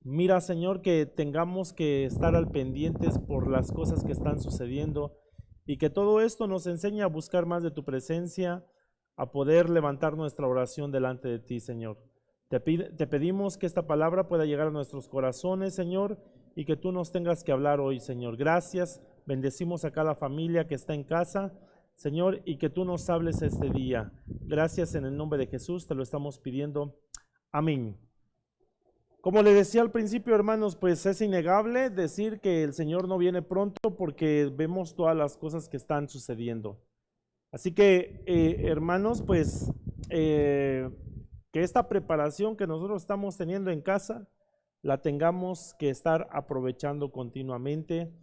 Mira, Señor, que tengamos que estar al pendientes por las cosas que están sucediendo y que todo esto nos enseñe a buscar más de tu presencia, a poder levantar nuestra oración delante de ti, Señor. Te pedimos que esta palabra pueda llegar a nuestros corazones, Señor, y que tú nos tengas que hablar hoy, Señor. Gracias, bendecimos a cada familia que está en casa, Señor, y que tú nos hables este día. Gracias en el nombre de Jesús, te lo estamos pidiendo. Amén. Como le decía al principio, hermanos, pues es innegable decir que el Señor no viene pronto porque vemos todas las cosas que están sucediendo. Así que, hermanos, pues que esta preparación que nosotros estamos teniendo en casa, la tengamos que estar aprovechando continuamente,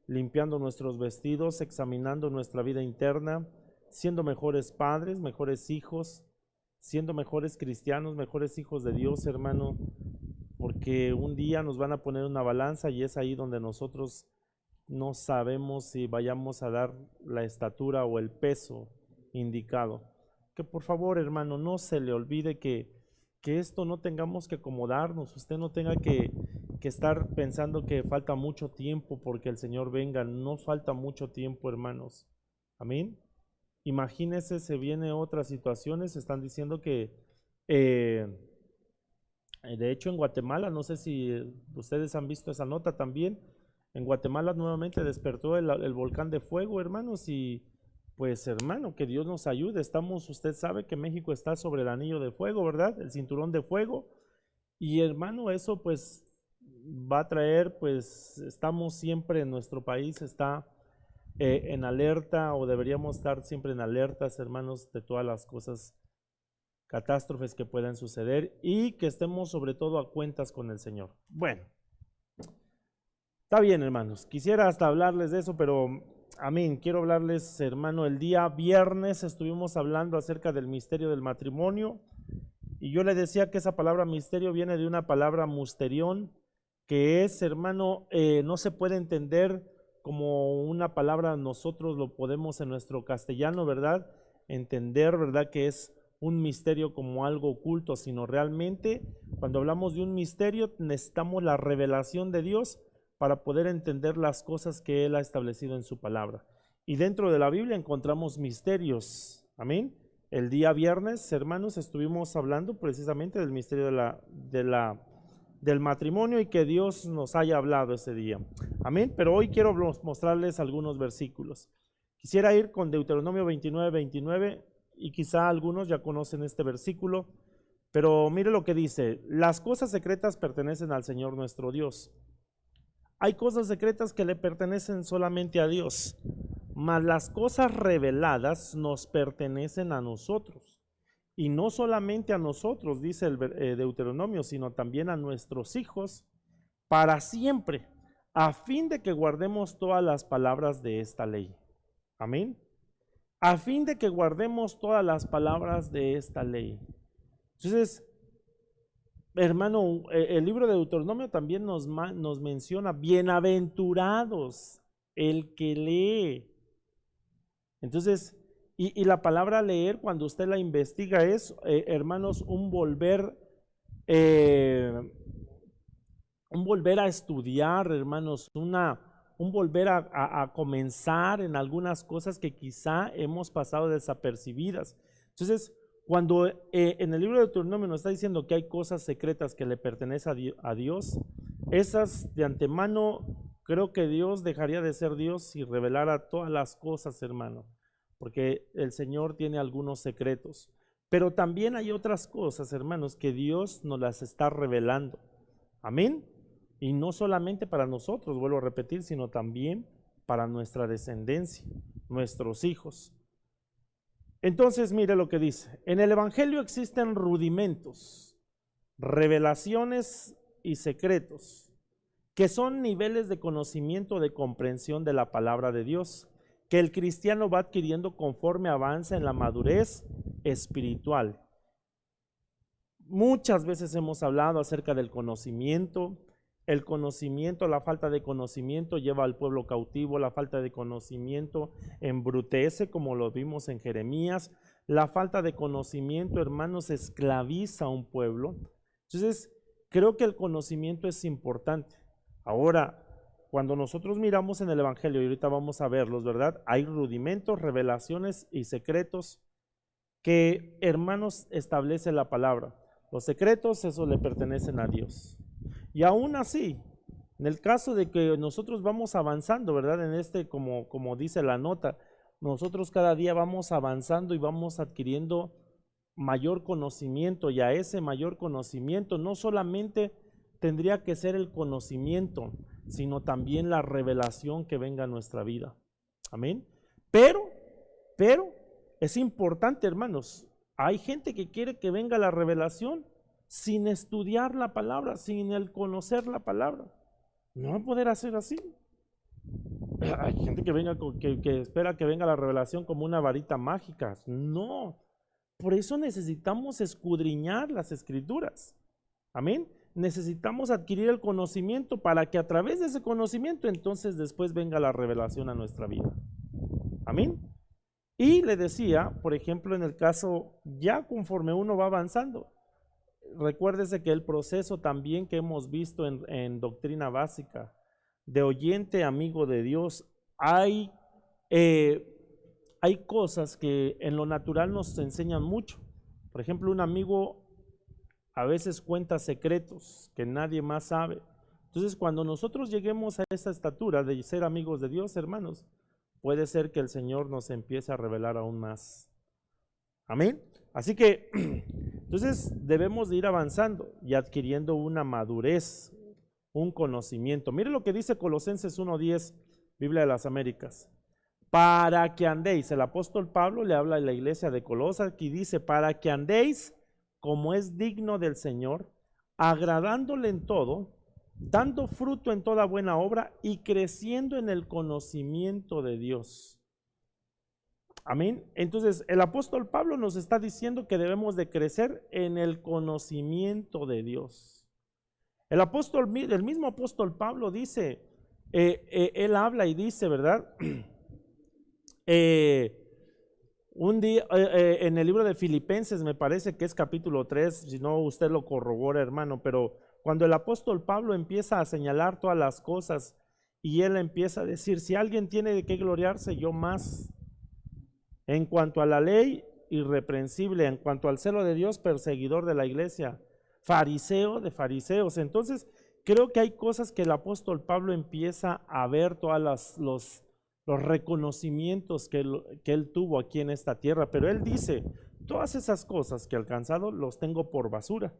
limpiando nuestros vestidos, examinando nuestra vida interna, siendo mejores padres, mejores hijos, siendo mejores cristianos, mejores hijos de Dios, hermano, porque un día nos van a poner una balanza y es ahí donde nosotros no sabemos si vayamos a dar la estatura o el peso indicado. Que por favor, hermano, no se le olvide que esto no tengamos que acomodarnos, usted no tenga que estar pensando que falta mucho tiempo porque el Señor venga, no falta mucho tiempo, hermanos. Amén. Imagínese, se vienen otras situaciones, están diciendo que de hecho en Guatemala, no sé si ustedes han visto esa nota también, en Guatemala nuevamente despertó el volcán de fuego, hermanos, y pues hermano, que Dios nos ayude. Usted sabe que México está sobre el anillo de fuego, ¿verdad? El cinturón de fuego. Y hermano, eso pues va a traer, pues estamos siempre en nuestro país, está en alerta o deberíamos estar siempre en alertas, hermanos, de todas las cosas, catástrofes que puedan suceder y que estemos sobre todo a cuentas con el Señor. Bueno. Está bien, hermanos, quisiera hasta hablarles de eso, pero amén, quiero hablarles, hermano, el día viernes estuvimos hablando acerca del misterio del matrimonio y yo le decía que esa palabra misterio viene de una palabra musterión, que es, hermano, no se puede entender como una palabra, nosotros lo podemos en nuestro castellano, ¿verdad? Entender, ¿verdad? Que es un misterio como algo oculto, sino realmente cuando hablamos de un misterio necesitamos la revelación de Dios para poder entender las cosas que Él ha establecido en su palabra. Y dentro de la Biblia encontramos misterios. Amén. El día viernes, hermanos, estuvimos hablando precisamente del misterio del matrimonio y que Dios nos haya hablado ese día. Amén. Pero hoy quiero mostrarles algunos versículos. Quisiera ir con Deuteronomio 29:29 y quizá algunos ya conocen este versículo, pero mire lo que dice: las cosas secretas pertenecen al Señor nuestro Dios. Hay cosas secretas que le pertenecen solamente a Dios, mas las cosas reveladas nos pertenecen a nosotros. Y no solamente a nosotros, dice el Deuteronomio, sino también a nuestros hijos para siempre, a fin de que guardemos todas las palabras de esta ley. Amén. A fin de que guardemos todas las palabras de esta ley. Entonces, hermano, el libro de Deuteronomio también nos menciona, bienaventurados el que lee. Entonces, y la palabra leer, cuando usted la investiga, es, hermanos, un volver a estudiar, hermanos, un volver a comenzar en algunas cosas que quizá hemos pasado desapercibidas. Entonces, cuando en el libro de Deuteronomio nos está diciendo que hay cosas secretas que le pertenecen a Dios, esas de antemano creo que Dios dejaría de ser Dios si revelara todas las cosas, hermano, porque el Señor tiene algunos secretos. Pero también hay otras cosas, hermanos, que Dios nos las está revelando. Amén. Y no solamente para nosotros, vuelvo a repetir, sino también para nuestra descendencia, nuestros hijos. Entonces, mire lo que dice: en el Evangelio existen rudimentos, revelaciones y secretos, que son niveles de conocimiento, de comprensión de la palabra de Dios, que el cristiano va adquiriendo conforme avanza en la madurez espiritual. Muchas veces hemos hablado acerca del conocimiento. El conocimiento, la falta de conocimiento lleva al pueblo cautivo, la falta de conocimiento embrutece, como lo vimos en Jeremías. La falta de conocimiento, hermanos, esclaviza a un pueblo. Entonces, creo que el conocimiento es importante. Ahora, cuando nosotros miramos en el Evangelio, y ahorita vamos a verlos, ¿verdad? Hay rudimentos, revelaciones y secretos que, hermanos, establece la palabra. Los secretos, eso le pertenecen a Dios. Y aún así, en el caso de que nosotros vamos avanzando, ¿verdad? En como dice la nota, nosotros cada día vamos avanzando y vamos adquiriendo mayor conocimiento, y a ese mayor conocimiento no solamente tendría que ser el conocimiento, sino también la revelación que venga a nuestra vida. Amén. Pero es importante, hermanos, hay gente que quiere que venga la revelación sin estudiar la palabra, sin el conocer la palabra. No va a poder hacer así. Hay gente que espera que venga la revelación como una varita mágica. No. Por eso necesitamos escudriñar las escrituras. Amén. Necesitamos adquirir el conocimiento para que a través de ese conocimiento entonces después venga la revelación a nuestra vida. Amén. Y le decía, por ejemplo, en el caso, ya conforme uno va avanzando, recuérdese que el proceso también que hemos visto en doctrina básica, de oyente amigo de Dios, hay cosas que en lo natural nos enseñan mucho. Por ejemplo, un amigo a veces cuenta secretos que nadie más sabe. Entonces, cuando nosotros lleguemos a esa estatura de ser amigos de Dios, hermanos, puede ser que el Señor nos empiece a revelar aún más. Amén. Así que, entonces debemos de ir avanzando y adquiriendo una madurez, un conocimiento. Mire lo que dice Colosenses 1:10, Biblia de las Américas. Para que andéis, el apóstol Pablo le habla a la iglesia de Colosas y dice, para que andéis como es digno del Señor, agradándole en todo, dando fruto en toda buena obra y creciendo en el conocimiento de Dios. Amén. Entonces, el apóstol Pablo nos está diciendo que debemos de crecer en el conocimiento de Dios. El mismo apóstol Pablo dice, él habla y dice, ¿verdad? Un día, en el libro de Filipenses, me parece que es capítulo 3, si no usted lo corrobora, hermano, pero cuando el apóstol Pablo empieza a señalar todas las cosas y él empieza a decir, si alguien tiene de qué gloriarse, yo más. En cuanto a la ley, irreprensible; en cuanto al celo de Dios, perseguidor de la iglesia; fariseo de fariseos. Entonces, creo que hay cosas que el apóstol Pablo empieza a ver, todos los reconocimientos que él tuvo aquí en esta tierra, pero él dice, todas esas cosas que he alcanzado los tengo por basura.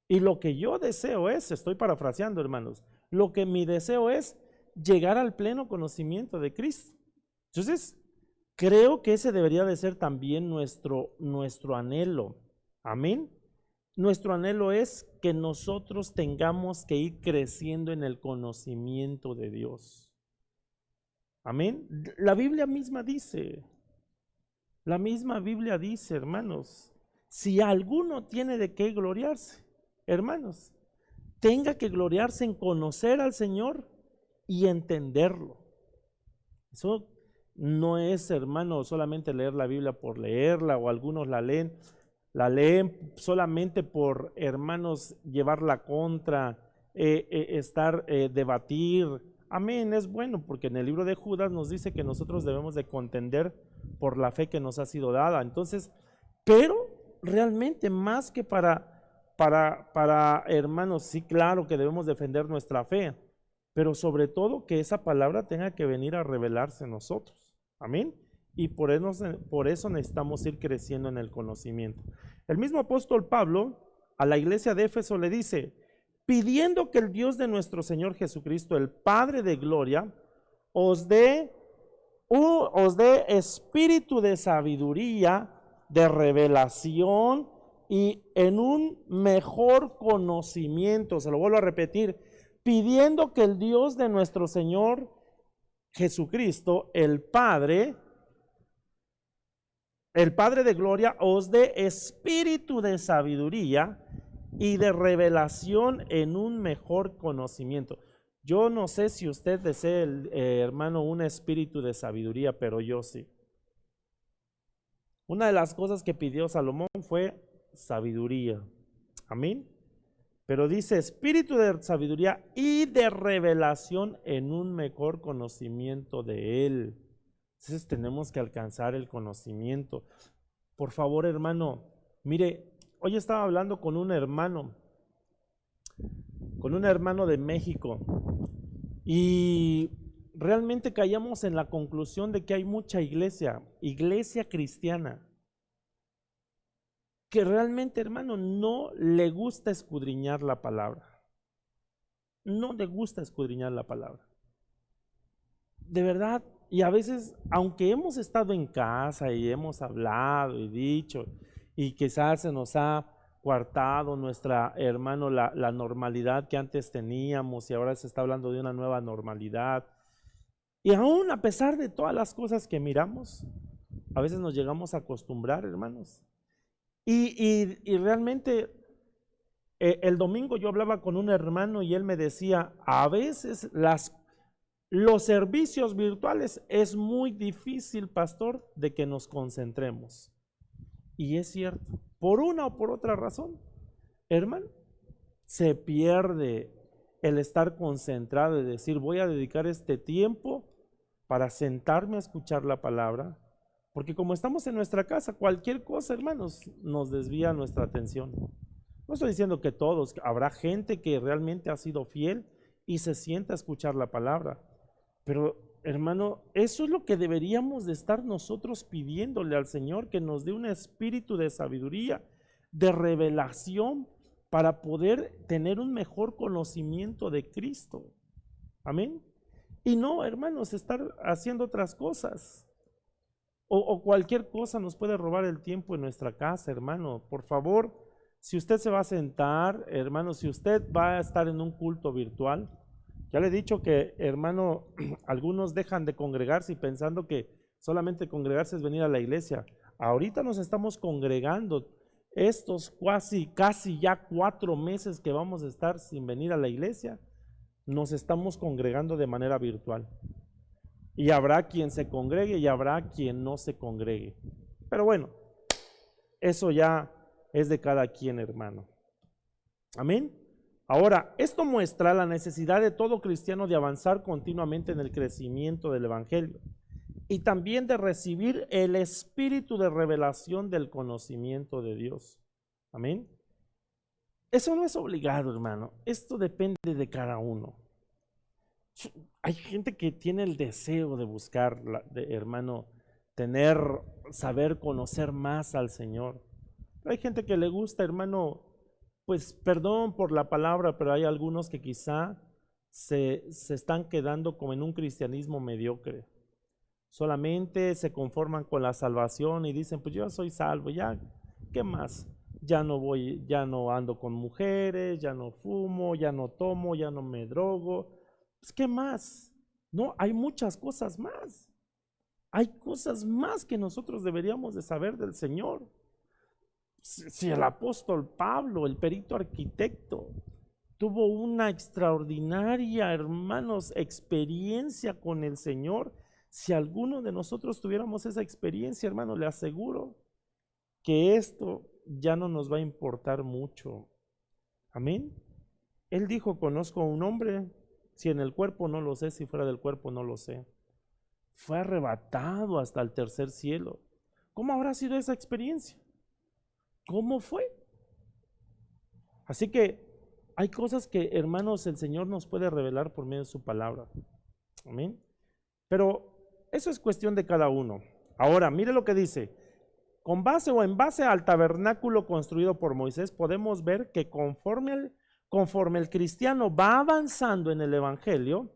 Y lo que yo deseo es, estoy parafraseando, hermanos, lo que mi deseo es llegar al pleno conocimiento de Cristo. Entonces, creo que ese debería de ser también nuestro anhelo. Amén. Nuestro anhelo es que nosotros tengamos que ir creciendo en el conocimiento de Dios. Amén. La Biblia misma dice, hermanos, si alguno tiene de qué gloriarse, hermanos, tenga que gloriarse en conocer al Señor y entenderlo. Eso no es, hermano, solamente leer la Biblia por leerla, o algunos la leen solamente por, hermanos, llevarla contra, debatir. Amén, es bueno, porque en el libro de Judas nos dice que nosotros debemos de contender por la fe que nos ha sido dada. Entonces, pero realmente más que para hermanos, sí, claro que debemos defender nuestra fe, pero sobre todo que esa palabra tenga que venir a revelarse en nosotros. Amén. Y por eso necesitamos ir creciendo en el conocimiento. El mismo apóstol Pablo a la iglesia de Éfeso le dice, pidiendo que el Dios de nuestro Señor Jesucristo, el Padre de gloria, os dé espíritu de sabiduría, de revelación y en un mejor conocimiento. Se lo vuelvo a repetir, pidiendo que el Dios de nuestro Señor Jesucristo, el Padre de gloria, os dé espíritu de sabiduría y de revelación en un mejor conocimiento. Yo no sé si usted desea, hermano, un espíritu de sabiduría, pero yo sí. Una de las cosas que pidió Salomón fue sabiduría. Amén. Pero dice espíritu de sabiduría y de revelación en un mejor conocimiento de Él. Entonces tenemos que alcanzar el conocimiento. Por favor, hermano, mire, hoy estaba hablando con un hermano de México, y realmente caíamos en la conclusión de que hay mucha iglesia cristiana, que realmente, hermano, no le gusta escudriñar la palabra. No le gusta escudriñar la palabra. De verdad, y a veces, aunque hemos estado en casa y hemos hablado y dicho, y quizás se nos ha coartado nuestra, hermano, la normalidad que antes teníamos, y ahora se está hablando de una nueva normalidad. Y aún a pesar de todas las cosas que miramos, a veces nos llegamos a acostumbrar, hermanos. Y realmente el domingo yo hablaba con un hermano y él me decía, a veces los servicios virtuales es muy difícil, pastor, de que nos concentremos. Y es cierto, por una o por otra razón, hermano, se pierde el estar concentrado y decir, voy a dedicar este tiempo para sentarme a escuchar la palabra, porque como estamos en nuestra casa, cualquier cosa, hermanos, nos desvía nuestra atención. No estoy diciendo que todos, habrá gente que realmente ha sido fiel y se sienta a escuchar la palabra, pero hermano, eso es lo que deberíamos de estar nosotros pidiéndole al Señor, que nos dé un espíritu de sabiduría, de revelación, para poder tener un mejor conocimiento de Cristo. Amén. Y no, hermanos, estar haciendo otras cosas. O cualquier cosa nos puede robar el tiempo en nuestra casa, hermano. Por favor, si usted se va a sentar, hermano, si usted va a estar en un culto virtual, ya le he dicho que, hermano, algunos dejan de congregarse y pensando que solamente congregarse es venir a la iglesia. Ahorita nos estamos congregando estos casi ya 4 meses que vamos a estar sin venir a la iglesia, nos estamos congregando de manera virtual. Y habrá quien se congregue y habrá quien no se congregue. Pero bueno, eso ya es de cada quien, hermano. Amén. Ahora, esto muestra la necesidad de todo cristiano de avanzar continuamente en el crecimiento del evangelio y también de recibir el espíritu de revelación del conocimiento de Dios. Amén. Eso no es obligado, hermano. Esto depende de cada uno. Hay gente que tiene el deseo de buscar, hermano, saber conocer más al Señor. Pero hay gente que le gusta, hermano, pues perdón por la palabra, pero hay algunos que quizá se están quedando como en un cristianismo mediocre. Solamente se conforman con la salvación y dicen, pues yo ya soy salvo, ya, ¿qué más? Ya no ando con mujeres, ya no fumo, ya no tomo, ya no me drogo. Pues, ¿qué más? No, hay muchas cosas más. Hay cosas más que nosotros deberíamos de saber del Señor. Si el apóstol Pablo, el perito arquitecto, tuvo una extraordinaria, hermanos, experiencia con el Señor, si alguno de nosotros tuviéramos esa experiencia, hermano, le aseguro que esto ya no nos va a importar mucho. Amén. Él dijo, conozco a un hombre, si en el cuerpo no lo sé, si fuera del cuerpo no lo sé. Fue arrebatado hasta el tercer cielo. ¿Cómo habrá sido esa experiencia? ¿Cómo fue? Así que hay cosas que, hermanos, el Señor nos puede revelar por medio de su palabra. Amén. Pero eso es cuestión de cada uno. Ahora, mire lo que dice. Con base o en base al tabernáculo construido por Moisés, podemos ver que conforme el cristiano va avanzando en el evangelio,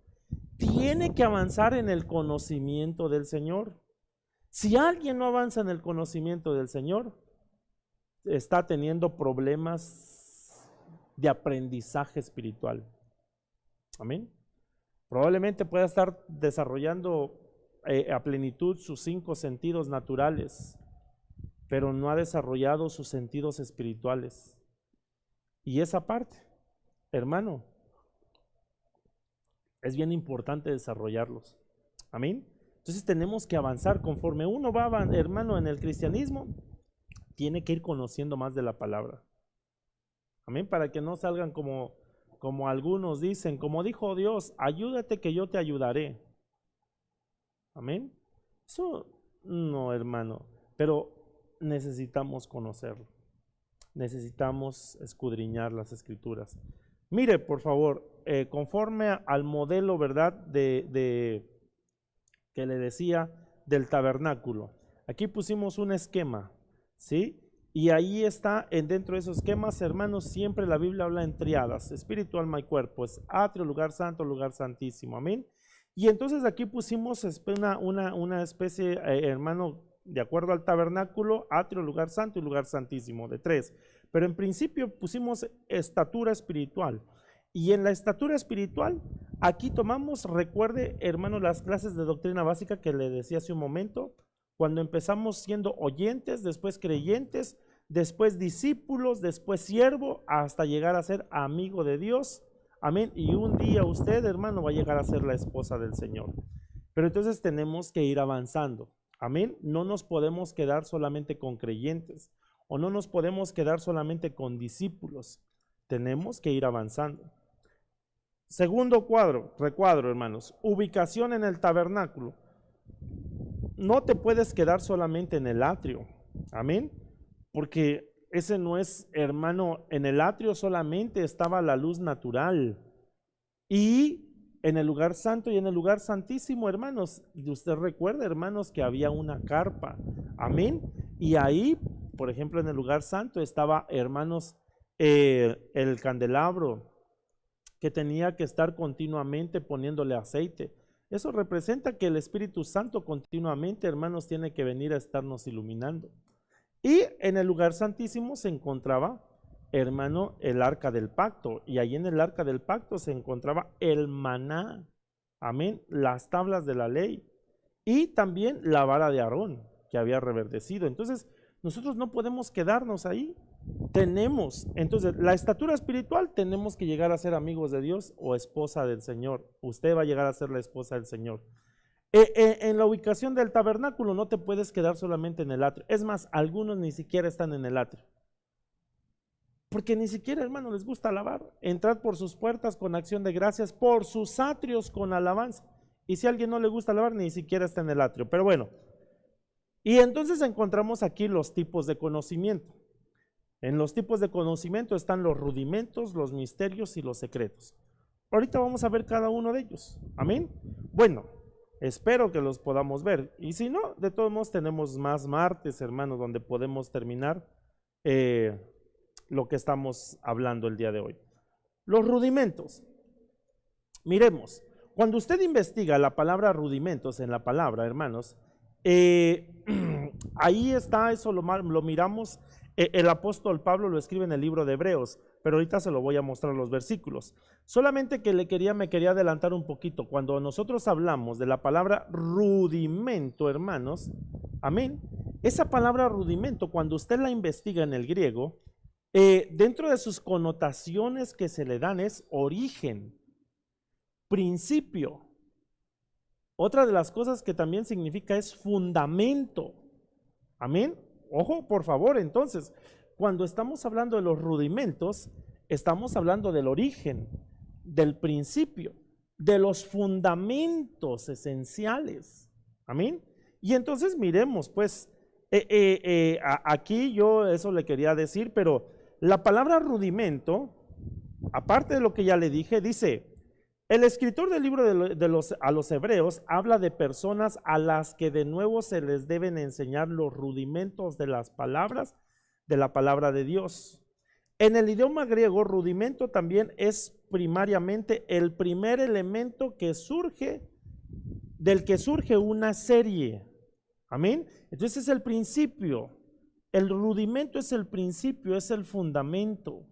tiene que avanzar en el conocimiento del Señor. Si alguien no avanza en el conocimiento del Señor, está teniendo problemas de aprendizaje espiritual. Amén. Probablemente pueda estar desarrollando a plenitud sus 5 sentidos naturales, pero no ha desarrollado sus sentidos espirituales. Y esa parte, hermano, es bien importante desarrollarlos. Amén. Entonces tenemos que avanzar conforme uno va, hermano, en el cristianismo, tiene que ir conociendo más de la palabra. Amén, para que no salgan como algunos dicen, como dijo Dios, ayúdate que yo te ayudaré. Amén. Eso no, hermano, pero necesitamos conocerlo. Necesitamos escudriñar las escrituras. Mire, por favor, conforme al modelo, ¿verdad? Que le decía del tabernáculo. Aquí pusimos un esquema, ¿sí? Y ahí está, dentro de esos esquemas, hermanos, siempre la Biblia habla en triadas, espíritu, alma y cuerpo, es atrio, lugar santo, lugar santísimo, amén. Y entonces aquí pusimos una especie, hermano, de acuerdo al tabernáculo, atrio, lugar santo y lugar santísimo, de 3. Pero en principio pusimos estatura espiritual. Y en la estatura espiritual, aquí tomamos, recuerde, hermano, las clases de doctrina básica que le decía hace un momento, cuando empezamos siendo oyentes, después creyentes, después discípulos, después siervo, hasta llegar a ser amigo de Dios. Amén. Y un día usted, hermano, va a llegar a ser la esposa del Señor. Pero entonces tenemos que ir avanzando. Amén. No nos podemos quedar solamente con creyentes o no nos podemos quedar solamente con discípulos. Tenemos que ir avanzando. Segundo recuadro, hermanos. Ubicación en el tabernáculo. No te puedes quedar solamente en el atrio. Amén. Porque ese no es, hermano, en el atrio solamente estaba la luz natural. Y en el lugar santo y en el lugar santísimo, hermanos, usted recuerda, hermanos, que había una carpa. Amén. Y ahí, por ejemplo, en el lugar santo estaba, hermanos, el candelabro que tenía que estar continuamente poniéndole aceite. Eso representa que el Espíritu Santo continuamente, hermanos, tiene que venir a estarnos iluminando. Y en el lugar santísimo se encontraba, hermano, el arca del pacto. Y ahí en el arca del pacto se encontraba el maná. Amén. Las tablas de la ley. Y también la vara de Aarón que había reverdecido. Entonces, nosotros no podemos quedarnos ahí. Entonces, la estatura espiritual, tenemos que llegar a ser amigos de Dios o esposa del Señor. Usted va a llegar a ser la esposa del Señor. En la ubicación del tabernáculo no te puedes quedar solamente en el atrio. Es más, algunos ni siquiera están en el atrio. Porque ni siquiera, hermano, les gusta alabar. Entrad por sus puertas con acción de gracias, por sus atrios con alabanza. Y si a alguien no le gusta alabar, ni siquiera está en el atrio. Pero bueno, y entonces encontramos aquí los tipos de conocimiento. En los tipos de conocimiento están los rudimentos, los misterios y los secretos. Ahorita vamos a ver cada uno de ellos. Amén. Bueno, espero que los podamos ver. Y si no, de todos modos tenemos más martes, hermanos, donde podemos terminar lo que estamos hablando el día de hoy. Los rudimentos. Miremos, cuando usted investiga la palabra rudimentos en la palabra, hermanos, ahí está, eso lo miramos. El apóstol Pablo lo escribe en el libro de Hebreos, pero ahorita se lo voy a mostrar los versículos. Solamente que me quería adelantar un poquito. Cuando nosotros hablamos de la palabra rudimento, hermanos, amén, esa palabra rudimento, cuando usted la investiga en el griego, dentro de sus connotaciones que se le dan es origen, principio. Otra de las cosas que también significa es fundamento. Amén. Ojo, por favor, entonces, cuando estamos hablando de los rudimentos, estamos hablando del origen, del principio, de los fundamentos esenciales. Amén. Y entonces miremos, pues, aquí yo eso le quería decir, pero la palabra rudimento, aparte de lo que ya le dije, dice, el escritor del libro a los hebreos habla de personas a las que de nuevo se les deben enseñar los rudimentos de las palabras, de la palabra de Dios. En el idioma griego, rudimento también es primariamente el primer elemento del que surge una serie. Amén. Entonces es el principio. El rudimento es el principio, es el fundamento.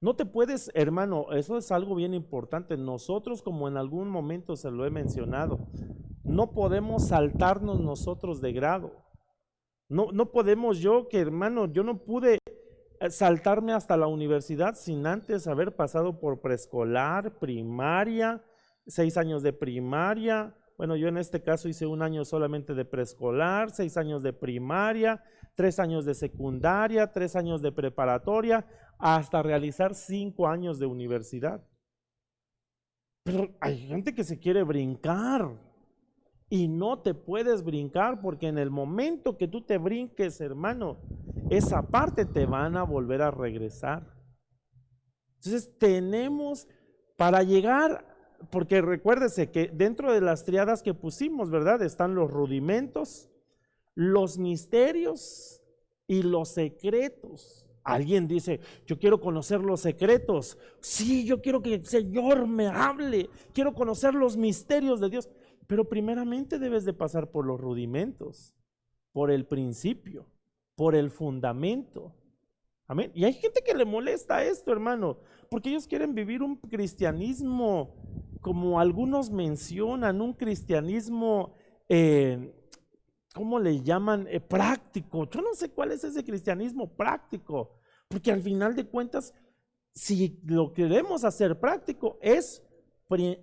No te puedes, hermano, eso es algo bien importante. Nosotros, como en algún momento se lo he mencionado, no podemos saltarnos nosotros de grado. No podemos hermano, yo no pude saltarme hasta la universidad sin antes haber pasado por preescolar, primaria, 6 años de primaria. Bueno, yo en este caso hice 1 año solamente de preescolar, 6 años de primaria, 3 años de secundaria, 3 años de preparatoria, hasta realizar 5 años de universidad. Pero hay gente que se quiere brincar y no te puedes brincar, porque en el momento que tú te brinques, hermano, esa parte te van a volver a regresar. Entonces tenemos para llegar, porque recuérdese que dentro de las triadas que pusimos, ¿verdad? Están los rudimentos, los misterios y los secretos. Alguien dice, yo quiero conocer los secretos. Sí, yo quiero que el Señor me hable, quiero conocer los misterios de Dios. Pero primeramente debes de pasar por los rudimentos, por el principio, por el fundamento. Amén. Y hay gente que le molesta esto, hermano, porque ellos quieren vivir un cristianismo, como algunos mencionan, un cristianismo, ¿cómo le llaman? Práctico. Yo no sé cuál es ese cristianismo práctico, porque al final de cuentas, si lo queremos hacer práctico, es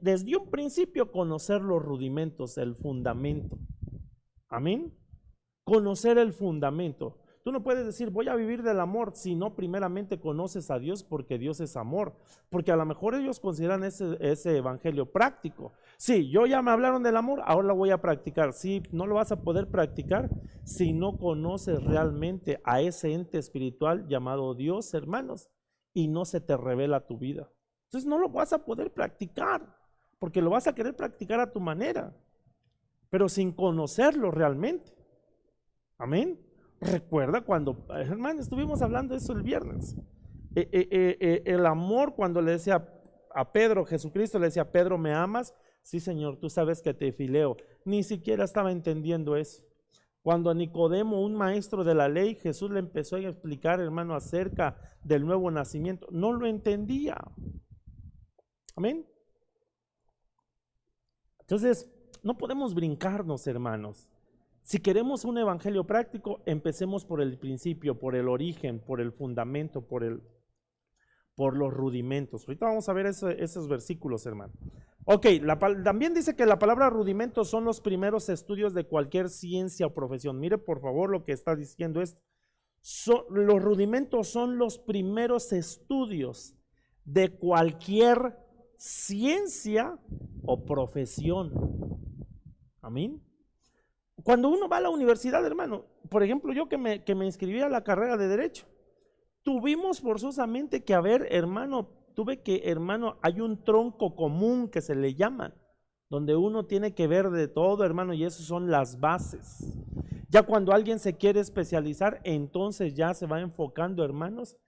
desde un principio conocer los rudimentos, el fundamento. Amén. Conocer el fundamento. Tú no puedes decir voy a vivir del amor si no primeramente conoces a Dios, porque Dios es amor. Porque a lo mejor ellos consideran ese evangelio práctico. Sí, yo ya me hablaron del amor, ahora lo voy a practicar. Sí, no lo vas a poder practicar si no conoces realmente a ese ente espiritual llamado Dios, hermanos, y no se te revela tu vida. Entonces no lo vas a poder practicar, porque lo vas a querer practicar a tu manera, pero sin conocerlo realmente. Amén. Recuerda cuando, hermano, estuvimos hablando de eso el viernes. El amor, cuando le decía a Pedro, Jesucristo le decía, Pedro, ¿me amas? Sí, Señor, tú sabes que te fileo. Ni siquiera estaba entendiendo eso. Cuando a Nicodemo, un maestro de la ley, Jesús le empezó a explicar, hermano, acerca del nuevo nacimiento, no lo entendía. Amén. Entonces, no podemos brincarnos, hermanos. Si queremos un evangelio práctico, empecemos por el principio, por el origen, por el fundamento, por los rudimentos. Ahorita vamos a ver esos versículos, hermano. Ok, también dice que la palabra rudimentos son los primeros estudios de cualquier ciencia o profesión. Mire por favor lo que está diciendo esto. Los rudimentos son los primeros estudios de cualquier ciencia o profesión. Amén. Cuando uno va a la universidad, hermano, por ejemplo, yo que me inscribí a la carrera de Derecho, tuvimos forzosamente que hermano, hay un tronco común que se le llama, donde uno tiene que ver de todo, hermano, y eso son las bases. Ya cuando alguien se quiere especializar, entonces ya se va enfocando, hermanos,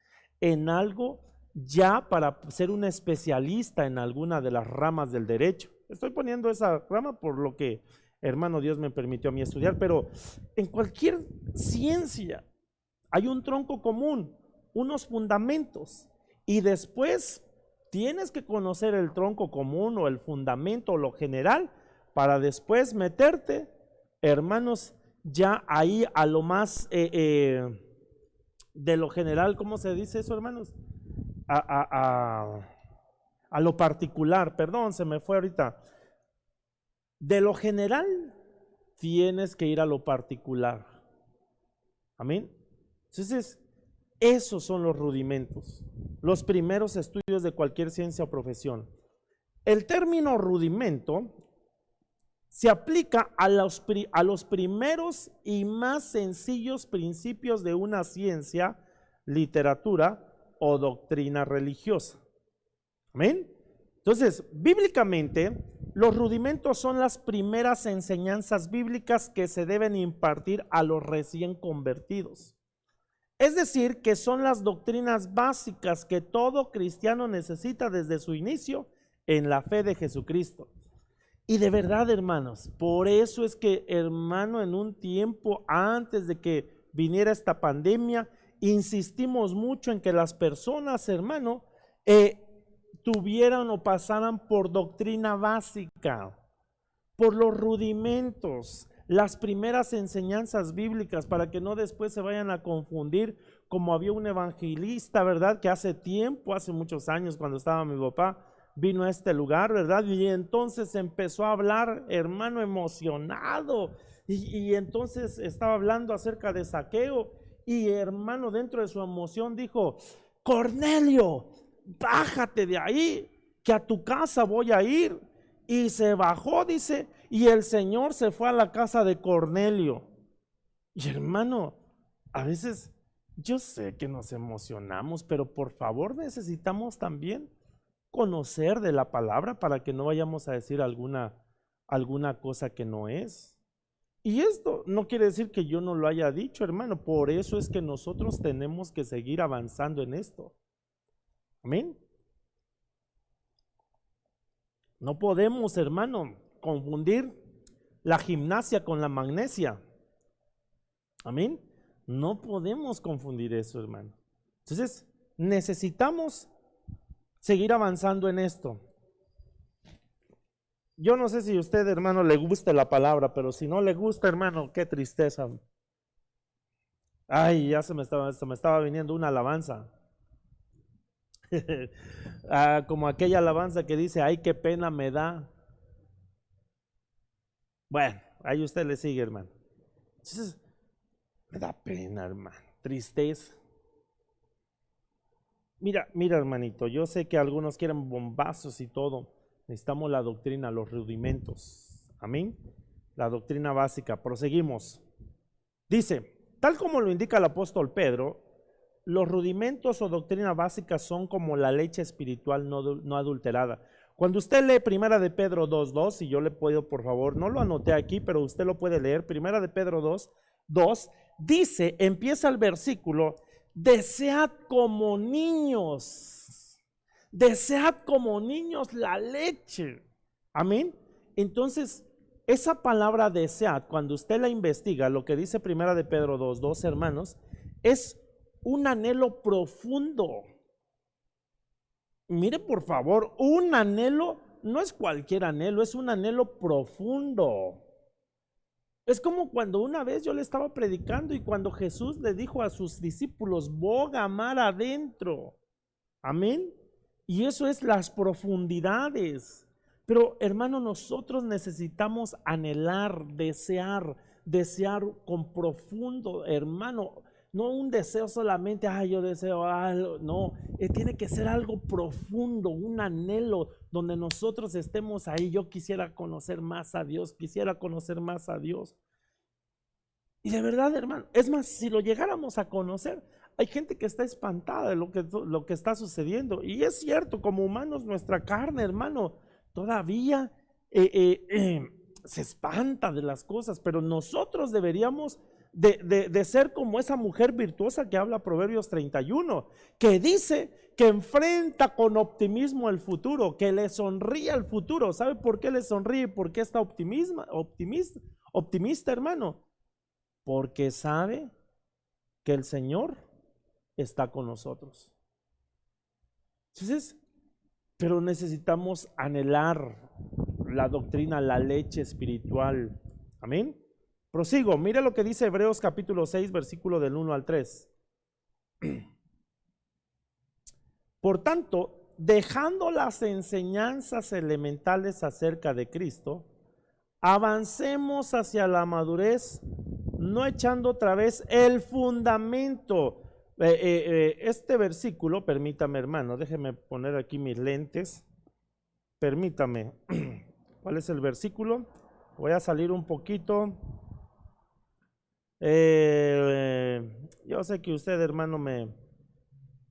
en algo ya para ser un especialista en alguna de las ramas del derecho. Estoy poniendo esa rama por lo que, hermano, Dios me permitió a mí estudiar, pero en cualquier ciencia hay un tronco común, unos fundamentos, y después tienes que conocer el tronco común o el fundamento o lo general para después meterte, hermanos, ya ahí a lo más de lo general. ¿Cómo se dice eso, hermanos? A lo particular, perdón, se me fue ahorita. De lo general tienes que ir a lo particular. Amén. Entonces, esos son los rudimentos, los primeros estudios de cualquier ciencia o profesión. El término rudimento se aplica a los primeros y más sencillos principios de una ciencia, literatura o doctrina religiosa. Amén. Entonces, bíblicamente, los rudimentos son las primeras enseñanzas bíblicas que se deben impartir a los recién convertidos. Es decir, que son las doctrinas básicas que todo cristiano necesita desde su inicio en la fe de Jesucristo. Y de verdad, hermanos, por eso es que, hermano, en un tiempo antes de que viniera esta pandemia, insistimos mucho en que las personas, hermano, tuvieran o pasaran por doctrina básica, por los rudimentos, las primeras enseñanzas bíblicas, para que no después se vayan a confundir, como había un evangelista, ¿verdad? Que hace tiempo, hace muchos años, cuando estaba mi papá, vino a este lugar, ¿verdad? Y entonces empezó a hablar, hermano, emocionado. Y entonces estaba hablando acerca de Zaqueo. Y hermano, dentro de su emoción dijo: Cornelio, bájate de ahí, que a tu casa voy a ir. Y se bajó, dice, y el Señor se fue a la casa de Cornelio. Y hermano, a veces yo sé que nos emocionamos, pero por favor necesitamos también conocer de la palabra para que no vayamos a decir alguna cosa que no es. Y esto no quiere decir que yo no lo haya dicho, hermano. Por eso es que nosotros tenemos que seguir avanzando en esto. Amén. No podemos, hermano, confundir la gimnasia con la magnesia. Amén. No podemos confundir eso, hermano. Entonces, necesitamos seguir avanzando en esto. Yo no sé si a usted, hermano, le gusta la palabra, pero si no le gusta, hermano, qué tristeza. Ay, ya se me estaba viniendo una alabanza. Como aquella alabanza que dice: ay, qué pena me da. Bueno, ahí usted le sigue, hermano. Entonces, me da pena, hermano, tristeza. Mira, hermanito, yo sé que algunos quieren bombazos y todo. Necesitamos la doctrina, los rudimentos. Amén. La doctrina básica. Proseguimos. Dice: tal como lo indica el apóstol Pedro, los rudimentos o doctrina básica son como la leche espiritual no adulterada. Cuando usted lee Primera de Pedro 2:2, y yo le puedo, por favor, no lo anoté aquí, pero usted lo puede leer. Primera de Pedro 2:2 dice, empieza el versículo: desead como niños la leche. Amén. Entonces, esa palabra desead, cuando usted la investiga, lo que dice Primera de Pedro 2:2, hermanos, es un anhelo profundo. Mire, por favor, un anhelo no es cualquier anhelo, es un anhelo profundo. Es como cuando una vez yo le estaba predicando y cuando Jesús le dijo a sus discípulos: boga mar adentro. Amén. Y eso es las profundidades. Pero hermano, nosotros necesitamos anhelar, desear con profundo, hermano. No un deseo solamente: yo deseo algo. No, tiene que ser algo profundo, un anhelo donde nosotros estemos ahí. Yo quisiera conocer más a Dios, Y de verdad, hermano, es más, si lo llegáramos a conocer, hay gente que está espantada de lo que está sucediendo. Y es cierto, como humanos, nuestra carne, hermano, todavía se espanta de las cosas, pero nosotros deberíamos de ser como esa mujer virtuosa que habla Proverbios 31, que dice que enfrenta con optimismo el futuro, que le sonríe al futuro. ¿Sabe por qué le sonríe? ¿Por qué está optimista, hermano? Porque sabe que el Señor está con nosotros. Entonces, pero necesitamos anhelar la doctrina, la leche espiritual. Amén. Prosigo, mire lo que dice Hebreos capítulo 6, versículo del 1 al 3. Por tanto, dejando las enseñanzas elementales acerca de Cristo, avancemos hacia la madurez, no echando otra vez el fundamento. Este versículo, permítame, hermano, déjeme poner aquí mis lentes. Permítame. ¿Cuál es el versículo? Voy a salir un poquito. Yo sé que usted, hermano,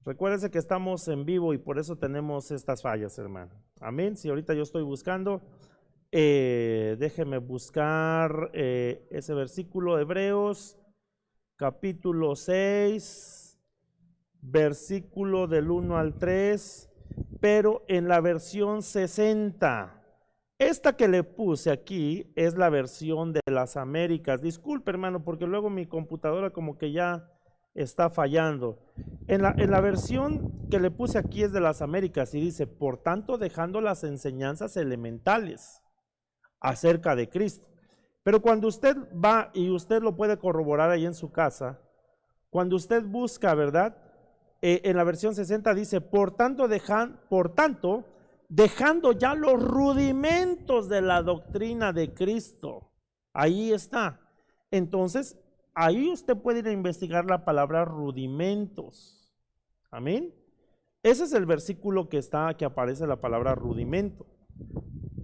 recuérdese que estamos en vivo y por eso tenemos estas fallas, hermano. Amén. Si ahorita yo estoy buscando, déjeme buscar ese versículo, Hebreos capítulo 6, versículo del 1 al 3, pero en la versión 60. Esta que le puse aquí es la versión de las Américas. Disculpe, hermano, porque luego mi computadora como que ya está fallando. En la versión que le puse aquí es de las Américas y dice: por tanto, dejando las enseñanzas elementales acerca de Cristo. Pero cuando usted va, y usted lo puede corroborar ahí en su casa, cuando usted busca, ¿verdad? En la versión 60 dice: por tanto, dejando ya los rudimentos de la doctrina de Cristo. Ahí está. Entonces, ahí usted puede ir a investigar la palabra rudimentos. Amén. Ese es el versículo que aparece la palabra rudimento.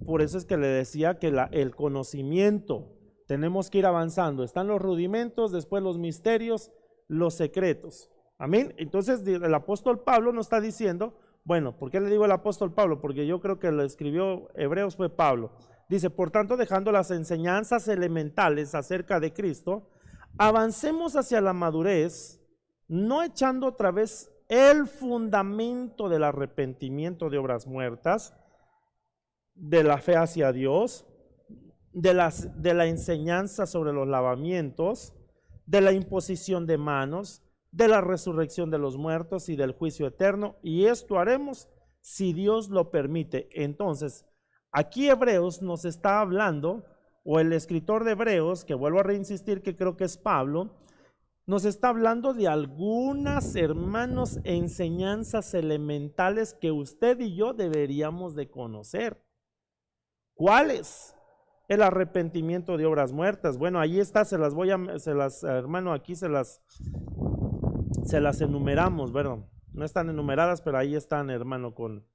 Por eso es que le decía que el conocimiento, tenemos que ir avanzando. Están los rudimentos, después los misterios, los secretos. Amén. Entonces el apóstol Pablo nos está diciendo, bueno, ¿por qué le digo el apóstol Pablo? Porque yo creo que lo escribió Hebreos fue Pablo. Dice, por tanto, dejando las enseñanzas elementales acerca de Cristo, avancemos hacia la madurez, no echando otra vez el fundamento del arrepentimiento de obras muertas, de la fe hacia Dios, de la enseñanza sobre los lavamientos, de la imposición de manos, de la resurrección de los muertos y del juicio eterno, y esto haremos si Dios lo permite. Entonces, aquí Hebreos nos está hablando, o el escritor de Hebreos, que vuelvo a reinsistir que creo que es Pablo, nos está hablando de algunas, hermanos, enseñanzas elementales que usted y yo deberíamos de conocer. ¿Cuáles? El arrepentimiento de obras muertas. Bueno, ahí está, hermano, aquí se las enumeramos, ¿verdad? No están enumeradas, pero ahí están, hermano, con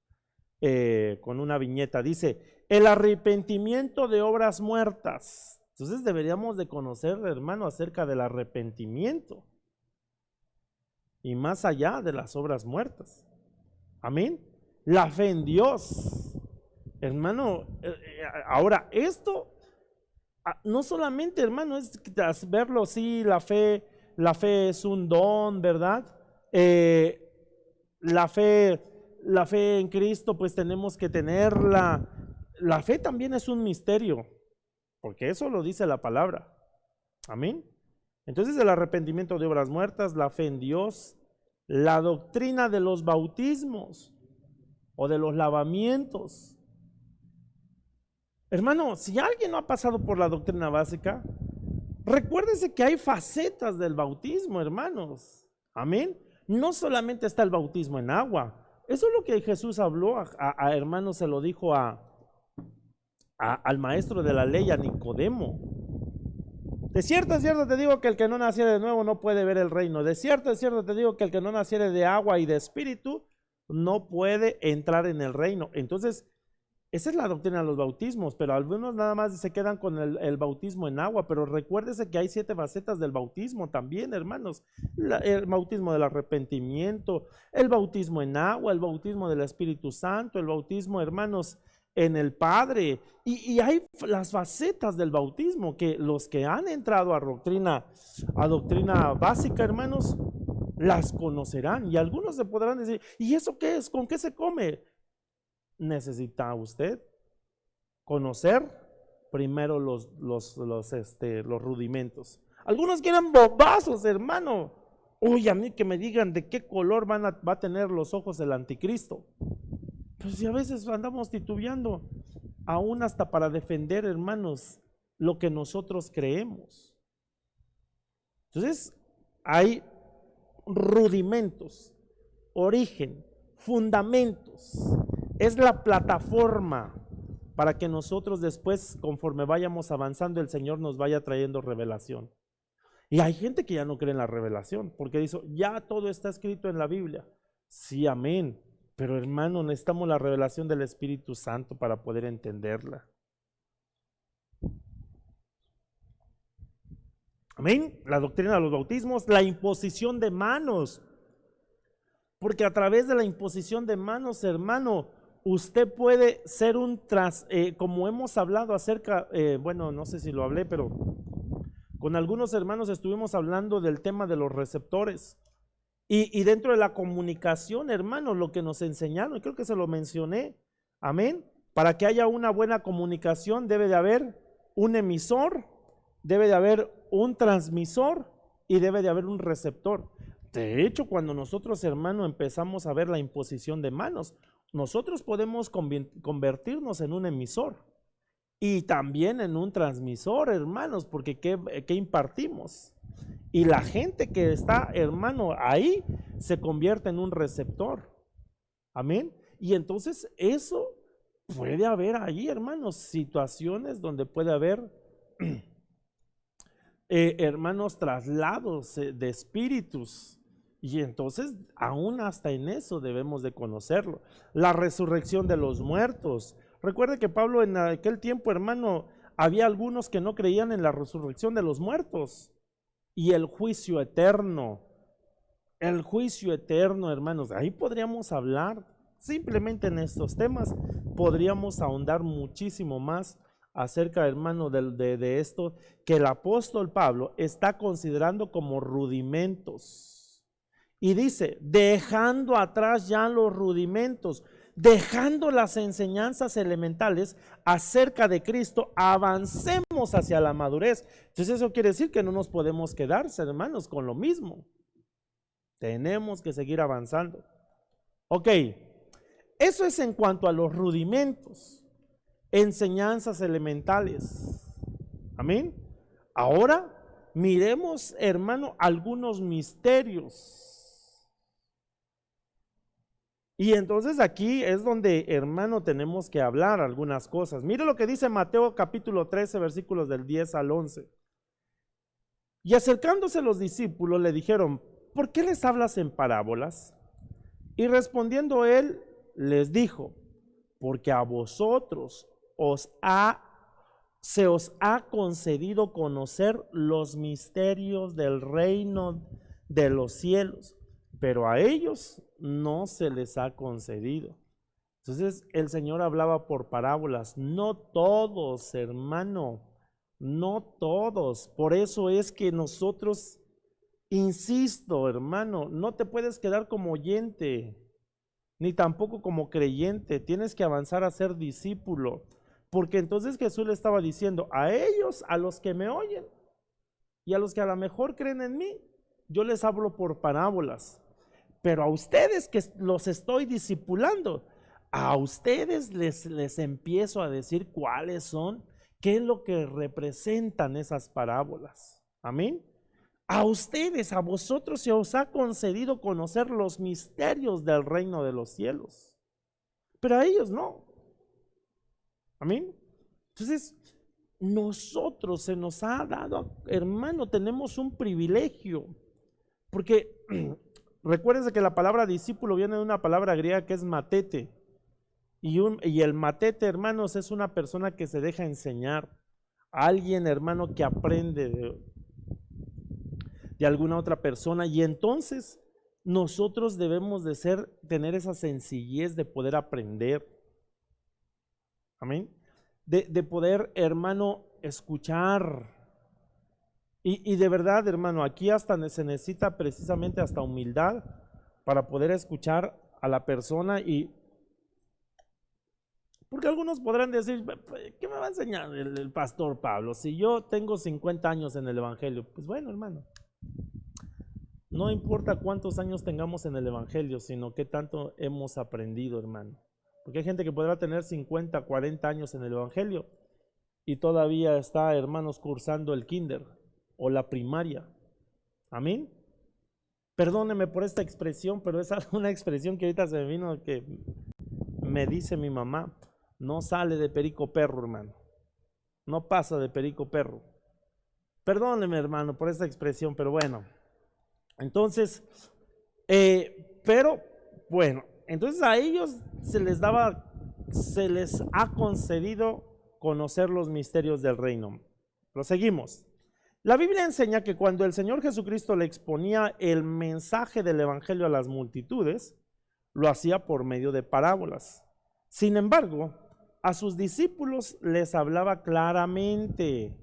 una viñeta. Dice, el arrepentimiento de obras muertas. Entonces deberíamos de conocer, hermano, acerca del arrepentimiento y más allá de las obras muertas. Amén. La fe en Dios, hermano. Ahora esto no solamente, hermano, es verlo así. La fe es un don, ¿verdad? La fe en Cristo, pues tenemos que tenerla. La fe también es un misterio, porque eso lo dice la palabra. Amén. Entonces el arrepentimiento de obras muertas, la fe en Dios, la doctrina de los bautismos o de los lavamientos. Hermano, si alguien no ha pasado por la doctrina básica, recuérdese que hay facetas del bautismo, hermanos. Amén. No solamente está el bautismo en agua. Eso es lo que Jesús habló a hermanos, se lo dijo al maestro de la ley, a Nicodemo. De cierto te digo que el que no naciere de nuevo no puede ver el reino. De cierto te digo que el que no naciere de agua y de espíritu no puede entrar en el reino. Entonces, esa es la doctrina de los bautismos, pero algunos nada más se quedan con el bautismo en agua, pero recuérdese que hay 7 facetas del bautismo también, hermanos. El bautismo del arrepentimiento, el bautismo en agua, el bautismo del Espíritu Santo, el bautismo, hermanos, en el Padre, y hay las facetas del bautismo que los que han entrado a doctrina básica, hermanos, las conocerán, y algunos se podrán decir, ¿y eso qué es? ¿Con qué se come? Necesita usted conocer primero los rudimentos. Algunos quieren bombazos, hermano. Uy, a mí que me digan de qué color va a tener los ojos el anticristo. Pues si a veces andamos titubeando, aún hasta para defender, hermanos, lo que nosotros creemos. Entonces, hay rudimentos, origen, fundamentos. Es la plataforma para que nosotros después, conforme vayamos avanzando, el Señor nos vaya trayendo revelación. Y hay gente que ya no cree en la revelación, porque dice, ya todo está escrito en la Biblia. Sí, amén. Pero hermano, necesitamos la revelación del Espíritu Santo para poder entenderla. Amén. La doctrina de los bautismos, la imposición de manos. Porque a través de la imposición de manos, hermano, usted puede ser como hemos hablado acerca, bueno, no sé si lo hablé, pero con algunos hermanos estuvimos hablando del tema de los receptores. Y dentro de la comunicación, hermanos, lo que nos enseñaron, y creo que se lo mencioné, amén, para que haya una buena comunicación debe de haber un emisor, debe de haber un transmisor y debe de haber un receptor. De hecho, cuando nosotros, hermano, empezamos a ver la imposición de manos, nosotros podemos convertirnos en un emisor y también en un transmisor, hermanos, porque ¿qué impartimos? Y la gente que está, hermano, ahí se convierte en un receptor. Amén. Y entonces eso puede haber ahí, hermanos, situaciones donde puede haber, hermanos, traslados de espíritus. Y entonces, aún hasta en eso debemos de conocerlo. La resurrección de los muertos. Recuerde que Pablo en aquel tiempo, hermano, había algunos que no creían en la resurrección de los muertos. Y el juicio eterno. El juicio eterno, hermanos. Ahí podríamos hablar simplemente en estos temas. Podríamos ahondar muchísimo más acerca, hermano, de esto que el apóstol Pablo está considerando como rudimentos. Y dice, dejando atrás ya los rudimentos, dejando las enseñanzas elementales acerca de Cristo, avancemos hacia la madurez. Entonces eso quiere decir que no nos podemos quedar, hermanos, con lo mismo. Tenemos que seguir avanzando. Ok, eso es en cuanto a los rudimentos, enseñanzas elementales. Amén. Ahora miremos, hermano, algunos misterios. Y entonces aquí es donde, hermano, tenemos que hablar algunas cosas. Mire lo que dice Mateo capítulo 13, versículos del 10 al 11. Y acercándose los discípulos le dijeron, ¿por qué les hablas en parábolas? Y respondiendo él, les dijo, porque a vosotros se os ha concedido conocer los misterios del reino de los cielos, pero a ellos no se les ha concedido. Entonces el Señor hablaba por parábolas, no todos, hermano, no todos. Por eso es que nosotros, insisto, hermano, no te puedes quedar como oyente, ni tampoco como creyente, tienes que avanzar a ser discípulo, porque entonces Jesús le estaba diciendo a ellos, a los que me oyen y a los que a lo mejor creen en mí, yo les hablo por parábolas. Pero a ustedes que los estoy discipulando, a ustedes les empiezo a decir cuáles son, qué es lo que representan esas parábolas. Amén. A ustedes, a vosotros se os ha concedido conocer los misterios del reino de los cielos, pero a ellos no. Amén. Entonces, nosotros se nos ha dado, hermano, tenemos un privilegio, porque recuérdense que la palabra discípulo viene de una palabra griega que es matete. Y el matete, hermanos, es una persona que se deja enseñar. Alguien, hermano, que aprende de alguna otra persona. Y entonces nosotros debemos de tener esa sencillez de poder aprender. Amén. De poder, hermano, escuchar. Y de verdad, hermano, aquí hasta se necesita precisamente hasta humildad para poder escuchar a la persona. Y porque algunos podrán decir, ¿qué me va a enseñar el pastor Pablo? Si yo tengo 50 años en el evangelio. Pues bueno, hermano, no importa cuántos años tengamos en el evangelio, sino qué tanto hemos aprendido, hermano. Porque hay gente que podrá tener 50, 40 años en el evangelio y todavía está, hermanos, cursando el kinder o la primaria. Amén. Perdóneme por esta expresión, pero es una expresión que ahorita se me vino, que me dice mi mamá. No sale de perico perro, hermano. No pasa de perico perro. Perdóneme, hermano, por esta expresión, pero bueno. Entonces, pero bueno, entonces a ellos se les ha concedido conocer los misterios del reino. Proseguimos. La Biblia enseña que cuando el Señor Jesucristo le exponía el mensaje del evangelio a las multitudes, lo hacía por medio de parábolas. Sin embargo, a sus discípulos les hablaba claramente.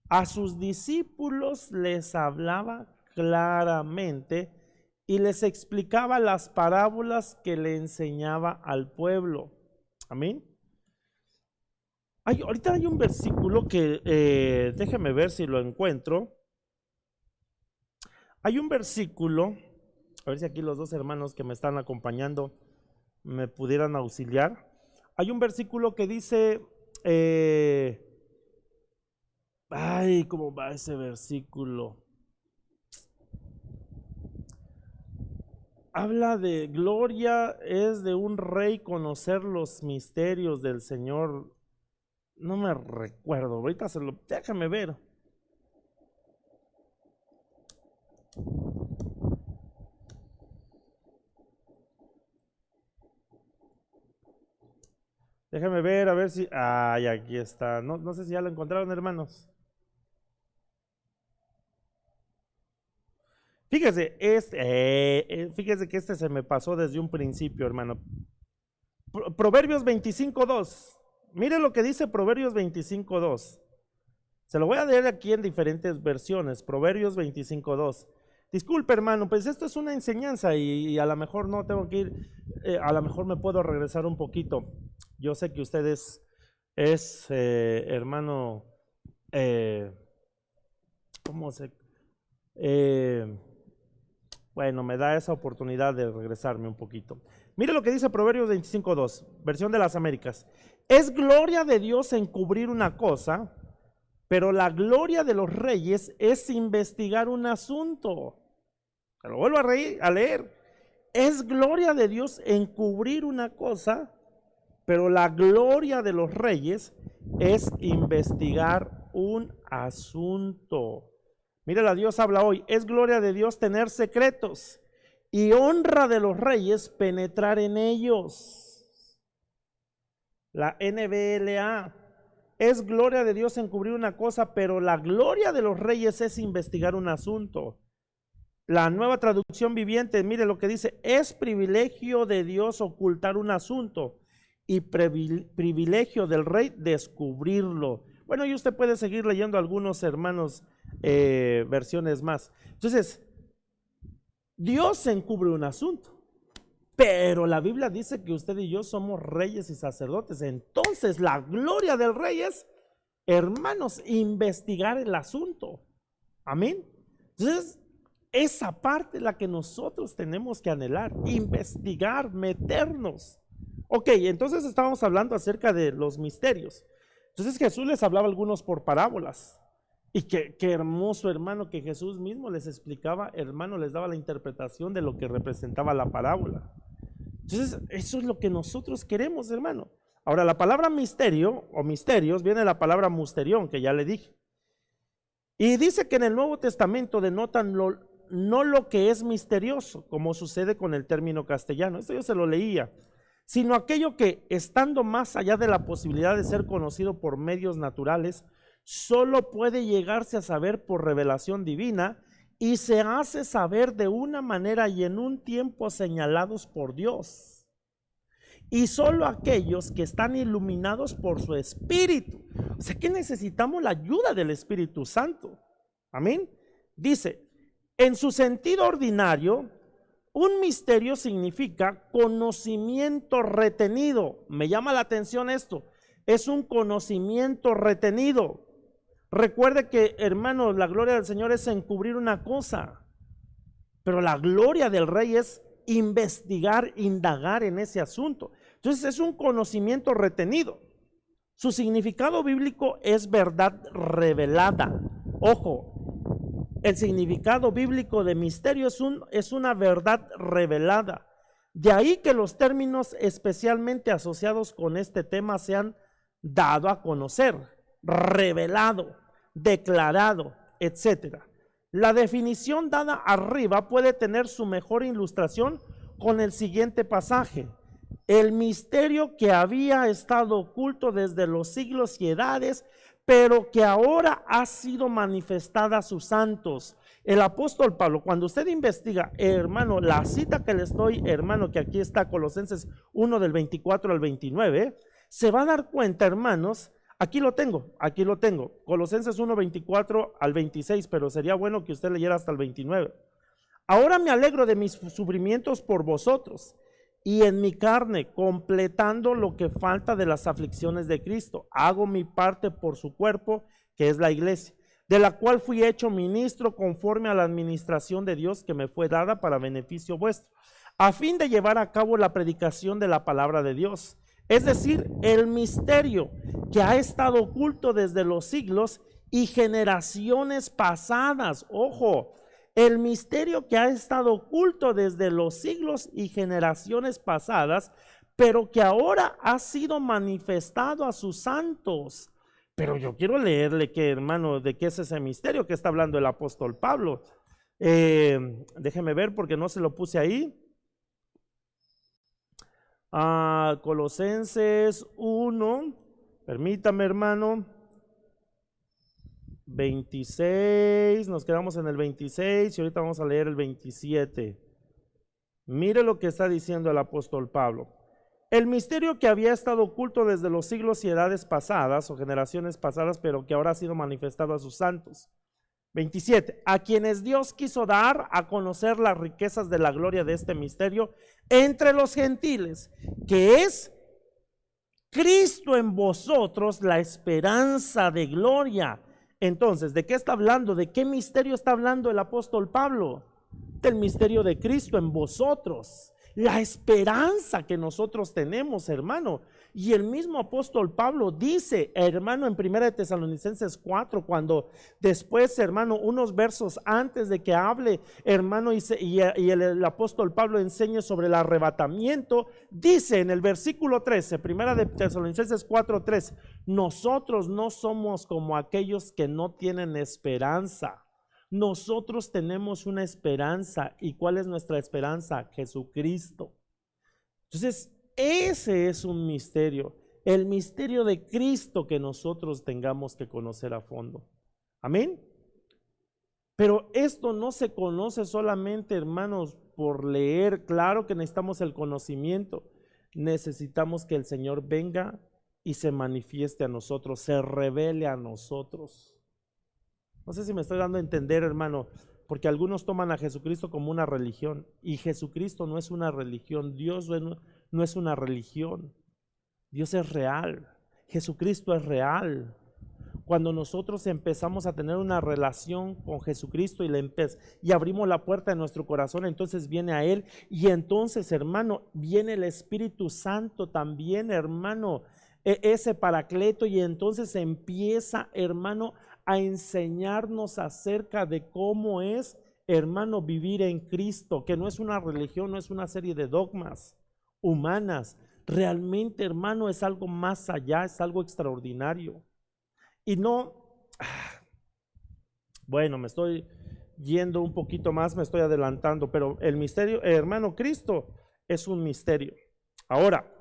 A sus discípulos les hablaba claramente y les explicaba las parábolas que le enseñaba al pueblo. Amén. Ahorita hay un versículo que, déjeme ver si lo encuentro. Hay un versículo, a ver si aquí los dos hermanos que me están acompañando me pudieran auxiliar. Hay un versículo que dice, ¿cómo va ese versículo? habla de gloria, es de un rey conocer los misterios del Señor. No me recuerdo, ahorita déjame ver. Déjame ver, a ver si. Ay, aquí está. No sé si ya lo encontraron, hermanos. Fíjese, fíjese que este se me pasó desde un principio, hermano. Proverbios 25:2. Mire lo que dice Proverbios 25:2. Se lo voy a leer aquí en diferentes versiones. Proverbios 25:2. Disculpe, hermano, pues esto es una enseñanza y a lo mejor no tengo que ir, a lo mejor me puedo regresar un poquito. Yo sé que usted es hermano, ¿cómo se? Bueno, me da esa oportunidad de regresarme un poquito. Mire lo que dice Proverbios 25:2, versión de las Américas. Es gloria de Dios encubrir una cosa, pero la gloria de los reyes es investigar un asunto. Se lo vuelvo a leer. Es gloria de Dios encubrir una cosa, pero la gloria de los reyes es investigar un asunto. Mire, la Dios habla hoy. Es gloria de Dios tener secretos y honra de los reyes penetrar en ellos. La NBLA. Es gloria de Dios encubrir una cosa, pero la gloria de los reyes es investigar un asunto. La Nueva Traducción Viviente, mire lo que dice, es privilegio de Dios ocultar un asunto y privilegio del rey descubrirlo. Bueno, y usted puede seguir leyendo algunos, hermanos, versiones más. Entonces, Dios encubre un asunto, pero la Biblia dice que usted y yo somos reyes y sacerdotes. Entonces, la gloria del rey es, hermanos, investigar el asunto. Amén. Entonces, esa parte es la que nosotros tenemos que anhelar, investigar, meternos. Ok, entonces estábamos hablando acerca de los misterios. Entonces Jesús les hablaba algunos por parábolas. Y qué hermoso, hermano, que Jesús mismo les explicaba, hermano, les daba la interpretación de lo que representaba la parábola. Entonces, eso es lo que nosotros queremos, hermano. Ahora, la palabra misterio o misterios viene de la palabra musterión, que ya le dije. Y dice que en el Nuevo Testamento denotan no lo que es misterioso, como sucede con el término castellano. Esto yo se lo leía. Sino aquello que, estando más allá de la posibilidad de ser conocido por medios naturales, solo puede llegarse a saber por revelación divina y se hace saber de una manera y en un tiempo señalados por Dios. Y solo aquellos que están iluminados por su Espíritu. O sea que necesitamos la ayuda del Espíritu Santo. Amén. Dice, en su sentido ordinario, un misterio significa conocimiento retenido. Me llama la atención esto. Es un conocimiento retenido. Recuerde que, hermanos, la gloria del Señor es encubrir una cosa, pero la gloria del Rey es investigar, indagar en ese asunto. Entonces es un conocimiento retenido. Su significado bíblico es verdad revelada. Ojo, el significado bíblico de misterio es una verdad revelada. De ahí que los términos especialmente asociados con este tema se han dado a conocer, revelado, declarado, etc. La definición dada arriba puede tener su mejor ilustración con el siguiente pasaje. El misterio que había estado oculto desde los siglos y edades, pero que ahora ha sido manifestada a sus santos. El apóstol Pablo, cuando usted investiga, hermano, la cita que le estoy, hermano, que aquí está, Colosenses 1 del 24 al 29, se va a dar cuenta, hermanos, aquí lo tengo, Colosenses 1, 24 al 26, pero sería bueno que usted leyera hasta el 29. Ahora me alegro de mis sufrimientos por vosotros, y en mi carne, completando lo que falta de las aflicciones de Cristo, hago mi parte por su cuerpo, que es la iglesia, de la cual fui hecho ministro conforme a la administración de Dios que me fue dada para beneficio vuestro, a fin de llevar a cabo la predicación de la palabra de Dios, es decir, el misterio que ha estado oculto desde los siglos y generaciones pasadas. Ojo, el misterio que ha estado oculto desde los siglos y generaciones pasadas, pero que ahora ha sido manifestado a sus santos. Pero yo quiero leerle que, hermano, de qué es ese misterio que está hablando el apóstol Pablo. Déjeme ver porque no se lo puse ahí. Colosenses 1, permítame, hermano, 26, nos quedamos en el 26 y ahorita vamos a leer el 27. Mire lo que está diciendo el apóstol Pablo. El misterio que había estado oculto desde los siglos y edades pasadas o generaciones pasadas, pero que ahora ha sido manifestado a sus santos. 27. A quienes Dios quiso dar a conocer las riquezas de la gloria de este misterio entre los gentiles, que es Cristo en vosotros, la esperanza de gloria. Entonces, ¿de qué está hablando? ¿De qué misterio está hablando el apóstol Pablo? Del misterio de Cristo en vosotros, la esperanza que nosotros tenemos, hermano. Y el mismo apóstol Pablo dice, hermano, en 1 Tesalonicenses 4, cuando después, hermano, unos versos antes de que hable, hermano, y el apóstol Pablo enseñe sobre el arrebatamiento, dice en el versículo 13, 1 Tesalonicenses 4:13, nosotros no somos como aquellos que no tienen esperanza. Nosotros tenemos una esperanza. ¿Y cuál es nuestra esperanza? Jesucristo. Entonces, ese es un misterio, el misterio de Cristo que nosotros tengamos que conocer a fondo. Amén. Pero esto no se conoce solamente, hermanos, por leer. Claro que necesitamos el conocimiento. Necesitamos que el Señor venga y se manifieste a nosotros, se revele a nosotros. No sé si me estoy dando a entender, hermano, porque algunos toman a Jesucristo como una religión, y Jesucristo no es una religión. Dios no es una religión. Dios es real. Jesucristo es real. Cuando nosotros empezamos a tener una relación con Jesucristo y abrimos la puerta de nuestro corazón, entonces viene a Él, y entonces, hermano, viene el Espíritu Santo también, hermano, ese Paracleto, y entonces empieza, hermano, a enseñarnos acerca de cómo es, hermano, vivir en Cristo, que no es una religión, no es una serie de dogmas humanas. Realmente, hermano, es algo más allá, es algo extraordinario. Y no, bueno, me estoy yendo un poquito más, me estoy adelantando, pero el misterio, hermano, Cristo es un misterio. Ahora,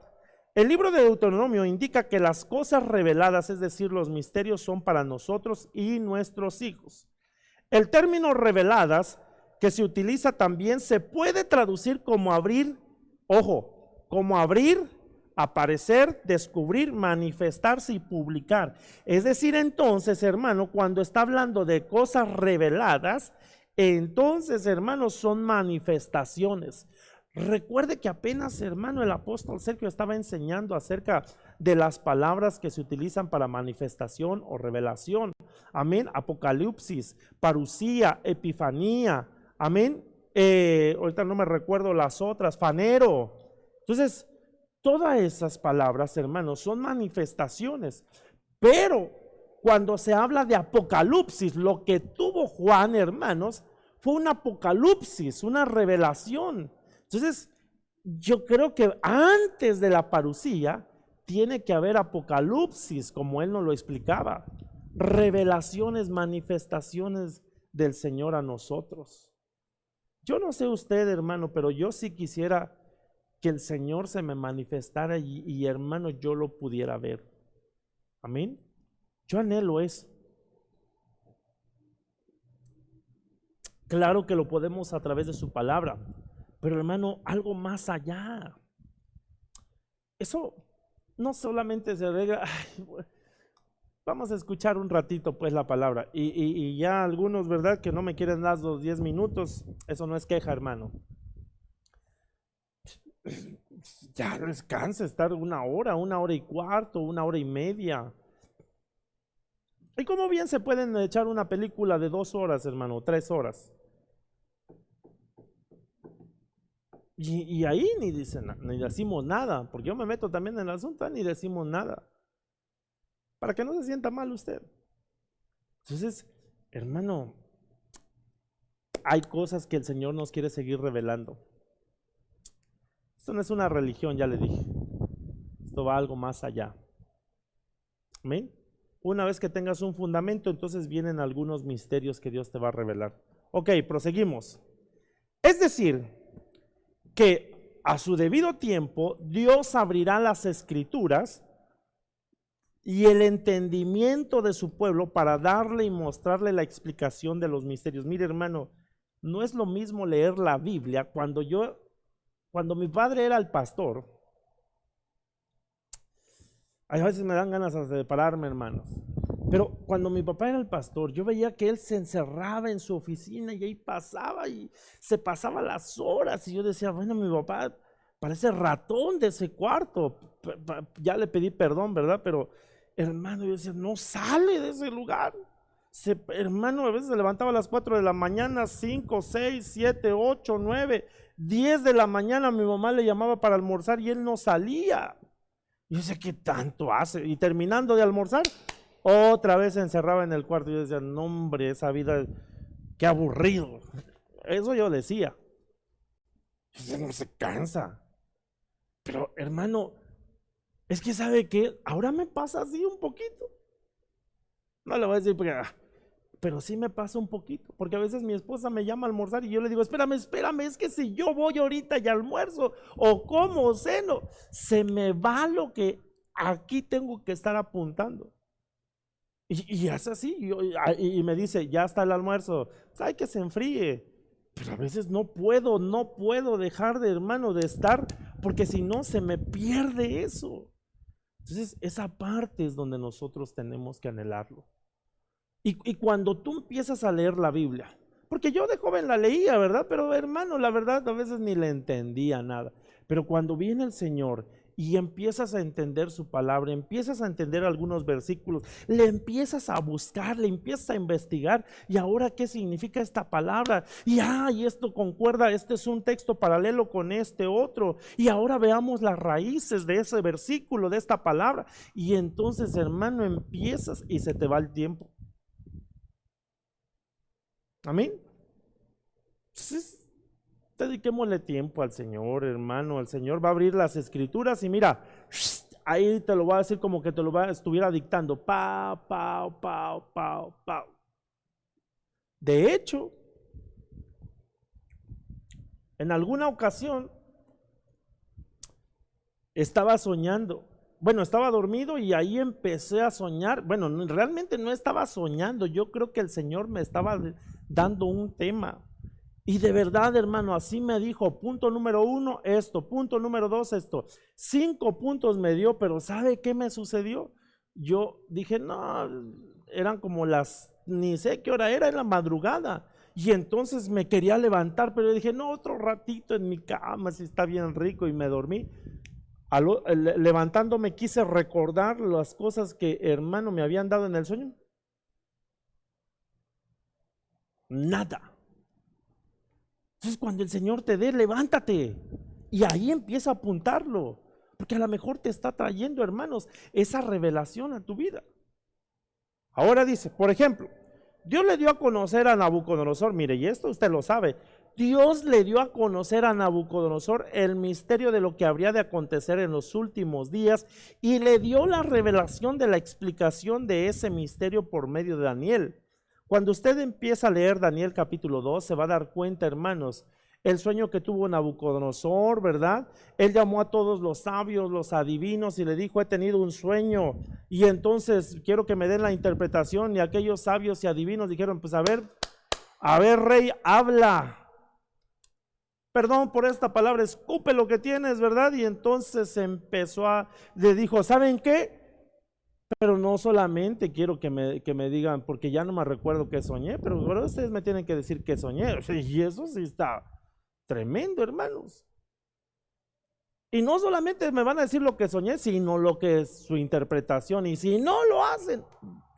el libro de Deuteronomio indica que las cosas reveladas, es decir, los misterios, son para nosotros y nuestros hijos. El término reveladas, que se utiliza también, se puede traducir como abrir, ojo, como abrir, aparecer, descubrir, manifestarse y publicar. Es decir, entonces, hermano, cuando está hablando de cosas reveladas, entonces, hermanos, son manifestaciones. Recuerde que apenas, hermano, el apóstol Sergio estaba enseñando acerca de las palabras que se utilizan para manifestación o revelación. Amén. Apocalipsis, parusía, epifanía. Amén. Ahorita no me recuerdo las otras. Fanero. Entonces, todas esas palabras, hermanos, son manifestaciones. Pero cuando se habla de Apocalipsis, lo que tuvo Juan, hermanos, fue un apocalipsis, una revelación. Entonces, yo creo que antes de la parusía tiene que haber apocalipsis, como él nos lo explicaba, revelaciones, manifestaciones del Señor a nosotros. Yo no sé usted, hermano, pero yo sí quisiera que el Señor se me manifestara y hermano, yo lo pudiera ver. Amén. Yo anhelo eso. Claro que lo podemos a través de su palabra, pero hermano, algo más allá. Eso no solamente se arregla. Vamos a escuchar un ratito pues la palabra. Y ya algunos, ¿verdad? Que no me quieren dar los 10 minutos. Eso no es queja, hermano. Ya les cansa estar una hora y cuarto, una hora y media. ¿Y cómo bien se pueden echar una película de 2 horas, hermano? 3 horas. Y ahí ni decimos nada, porque yo me meto también en el asunto, ni decimos nada. Para que no se sienta mal usted. Entonces, hermano, hay cosas que el Señor nos quiere seguir revelando. Esto no es una religión, ya le dije. Esto va algo más allá. ¿Amén? Una vez que tengas un fundamento, entonces vienen algunos misterios que Dios te va a revelar. Ok, proseguimos. Es decir, que a su debido tiempo Dios abrirá las escrituras y el entendimiento de su pueblo para darle y mostrarle la explicación de los misterios. Mire, hermano, no es lo mismo leer la Biblia. Cuando mi padre era el pastor, a veces me dan ganas de pararme, hermanos. Pero cuando mi papá era el pastor, yo veía que él se encerraba en su oficina y ahí pasaba y se pasaba las horas. Y yo decía, bueno, mi papá parece ratón de ese cuarto. Ya le pedí perdón, ¿verdad? Pero, hermano, yo decía, no sale de ese lugar. Hermano, a veces se levantaba a las 4 de la mañana, 5, 6, 7, 8, 9, 10 de la mañana. Mi mamá le llamaba para almorzar y él no salía. Yo decía, ¿qué tanto hace? Y terminando de almorzar, otra vez se encerraba en el cuarto. Yo decía, no hombre, esa vida, qué aburrido. Eso yo decía. Yo decía, no se cansa. Pero hermano, es que ¿sabe qué? Ahora me pasa así un poquito. No le voy a decir, pero sí me pasa un poquito. Porque a veces mi esposa me llama a almorzar y yo le digo, espérame, es que si yo voy ahorita y almuerzo o como o ceno, se me va lo que aquí tengo que estar apuntando. Y es así, y me dice, ya está el almuerzo, hay que se enfríe. Pero a veces no puedo dejar de, hermano, de estar, porque si no se me pierde eso. Entonces esa parte es donde nosotros tenemos que anhelarlo. Y cuando tú empiezas a leer la Biblia, porque yo de joven la leía, ¿verdad? Pero hermano, la verdad a veces ni le entendía nada. Pero cuando viene el Señor y empiezas a entender su palabra, empiezas a entender algunos versículos, le empiezas a buscar, le empiezas a investigar, y ahora ¿qué significa esta palabra? Y esto concuerda, este es un texto paralelo con este otro, y ahora veamos las raíces de ese versículo, de esta palabra, y entonces, hermano, empiezas y se te va el tiempo. Amén. Entonces, dediquémosle tiempo al Señor, hermano. El Señor va a abrir las escrituras y mira, ahí te lo voy a decir como que te lo estuviera dictando. Pau, pau, pau, pau, pau. De hecho, en alguna ocasión estaba soñando. Bueno, estaba dormido y ahí empecé a soñar. Bueno, realmente no estaba soñando. Yo creo que el Señor me estaba dando un tema. Y de verdad, hermano, así me dijo, punto número 1, esto, punto número 2, esto. 5 puntos me dio, pero ¿sabe qué me sucedió? Yo dije, no, eran como ni sé qué hora era, en la madrugada. Y entonces me quería levantar, pero dije, no, otro ratito en mi cama, si está bien rico, y me dormí. Levantándome quise recordar las cosas que, hermano, me habían dado en el sueño. Nada. Entonces cuando el Señor te dé, levántate y ahí empieza a apuntarlo, porque a lo mejor te está trayendo, hermanos, esa revelación a tu vida. Ahora dice, por ejemplo, Dios le dio a conocer a Nabucodonosor, mire, y esto usted lo sabe, Dios le dio a conocer a Nabucodonosor el misterio de lo que habría de acontecer en los últimos días, y le dio la revelación de la explicación de ese misterio por medio de Daniel. Cuando usted empieza a leer Daniel capítulo 2, se va a dar cuenta, hermanos, el sueño que tuvo Nabucodonosor, ¿verdad? Él llamó a todos los sabios, los adivinos, y le dijo, he tenido un sueño, y entonces quiero que me den la interpretación. Y aquellos sabios y adivinos dijeron, pues a ver, rey, habla. Perdón por esta palabra, escupe lo que tienes, ¿verdad? Y entonces le dijo, ¿saben qué? Pero no solamente quiero que me digan, porque ya no me recuerdo qué soñé, pero ahora ustedes me tienen que decir qué soñé. Y eso sí está tremendo, hermanos. Y no solamente me van a decir lo que soñé, sino lo que es su interpretación. Y si no lo hacen,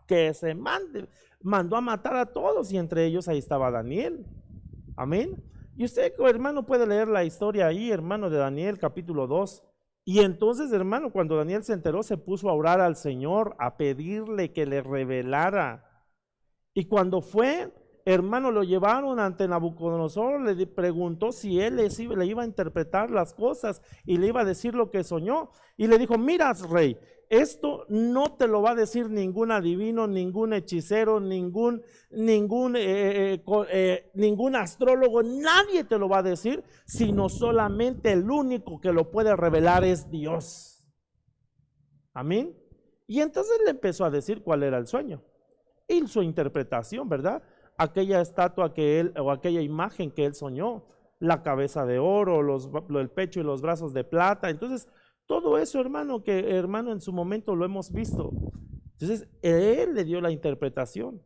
que se mandó a matar a todos, y entre ellos ahí estaba Daniel. Amén. Y usted, hermano, puede leer la historia ahí, hermano, de Daniel capítulo 2. Y entonces, hermano, cuando Daniel se enteró, se puso a orar al Señor, a pedirle que le revelara. Y cuando fue, hermano, lo llevaron ante Nabucodonosor, le preguntó si él le iba a interpretar las cosas y le iba a decir lo que soñó. Y le dijo, mira, rey, esto no te lo va a decir ningún adivino, ningún hechicero, ningún astrólogo, nadie te lo va a decir, sino solamente el único que lo puede revelar es Dios. Amén. Y entonces le empezó a decir cuál era el sueño y su interpretación, ¿verdad? Aquella estatua o aquella imagen que él soñó, la cabeza de oro, el pecho y los brazos de plata. Entonces, todo eso, hermano, en su momento lo hemos visto. Entonces, él le dio la interpretación.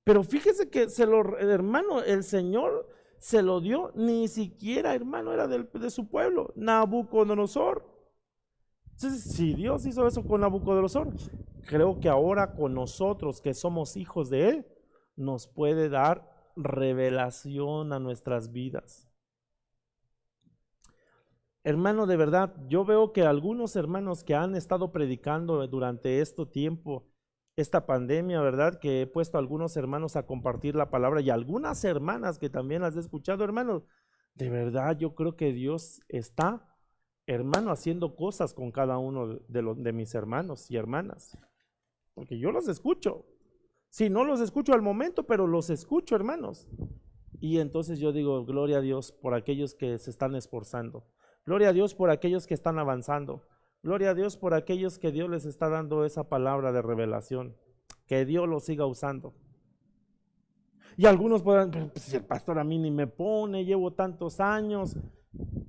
Pero fíjese que hermano, el Señor se lo dio, ni siquiera, hermano, era de su pueblo, Nabucodonosor. Entonces, si Dios hizo eso con Nabucodonosor, creo que ahora con nosotros que somos hijos de Él, nos puede dar revelación a nuestras vidas. Hermano, de verdad, yo veo que algunos hermanos que han estado predicando durante este tiempo, esta pandemia, ¿verdad? Que he puesto a algunos hermanos a compartir la palabra y algunas hermanas que también las he escuchado, hermanos, de verdad yo creo que Dios está, hermano, haciendo cosas con cada uno de mis hermanos y hermanas, porque yo los escucho. Si no los escucho al momento, pero los escucho, hermanos. Y entonces yo digo, gloria a Dios por aquellos que se están esforzando. Gloria a Dios por aquellos que están avanzando. Gloria a Dios por aquellos que Dios les está dando esa palabra de revelación. Que Dios los siga usando. Y algunos podrán, pues si el pastor a mí ni me pone, llevo tantos años.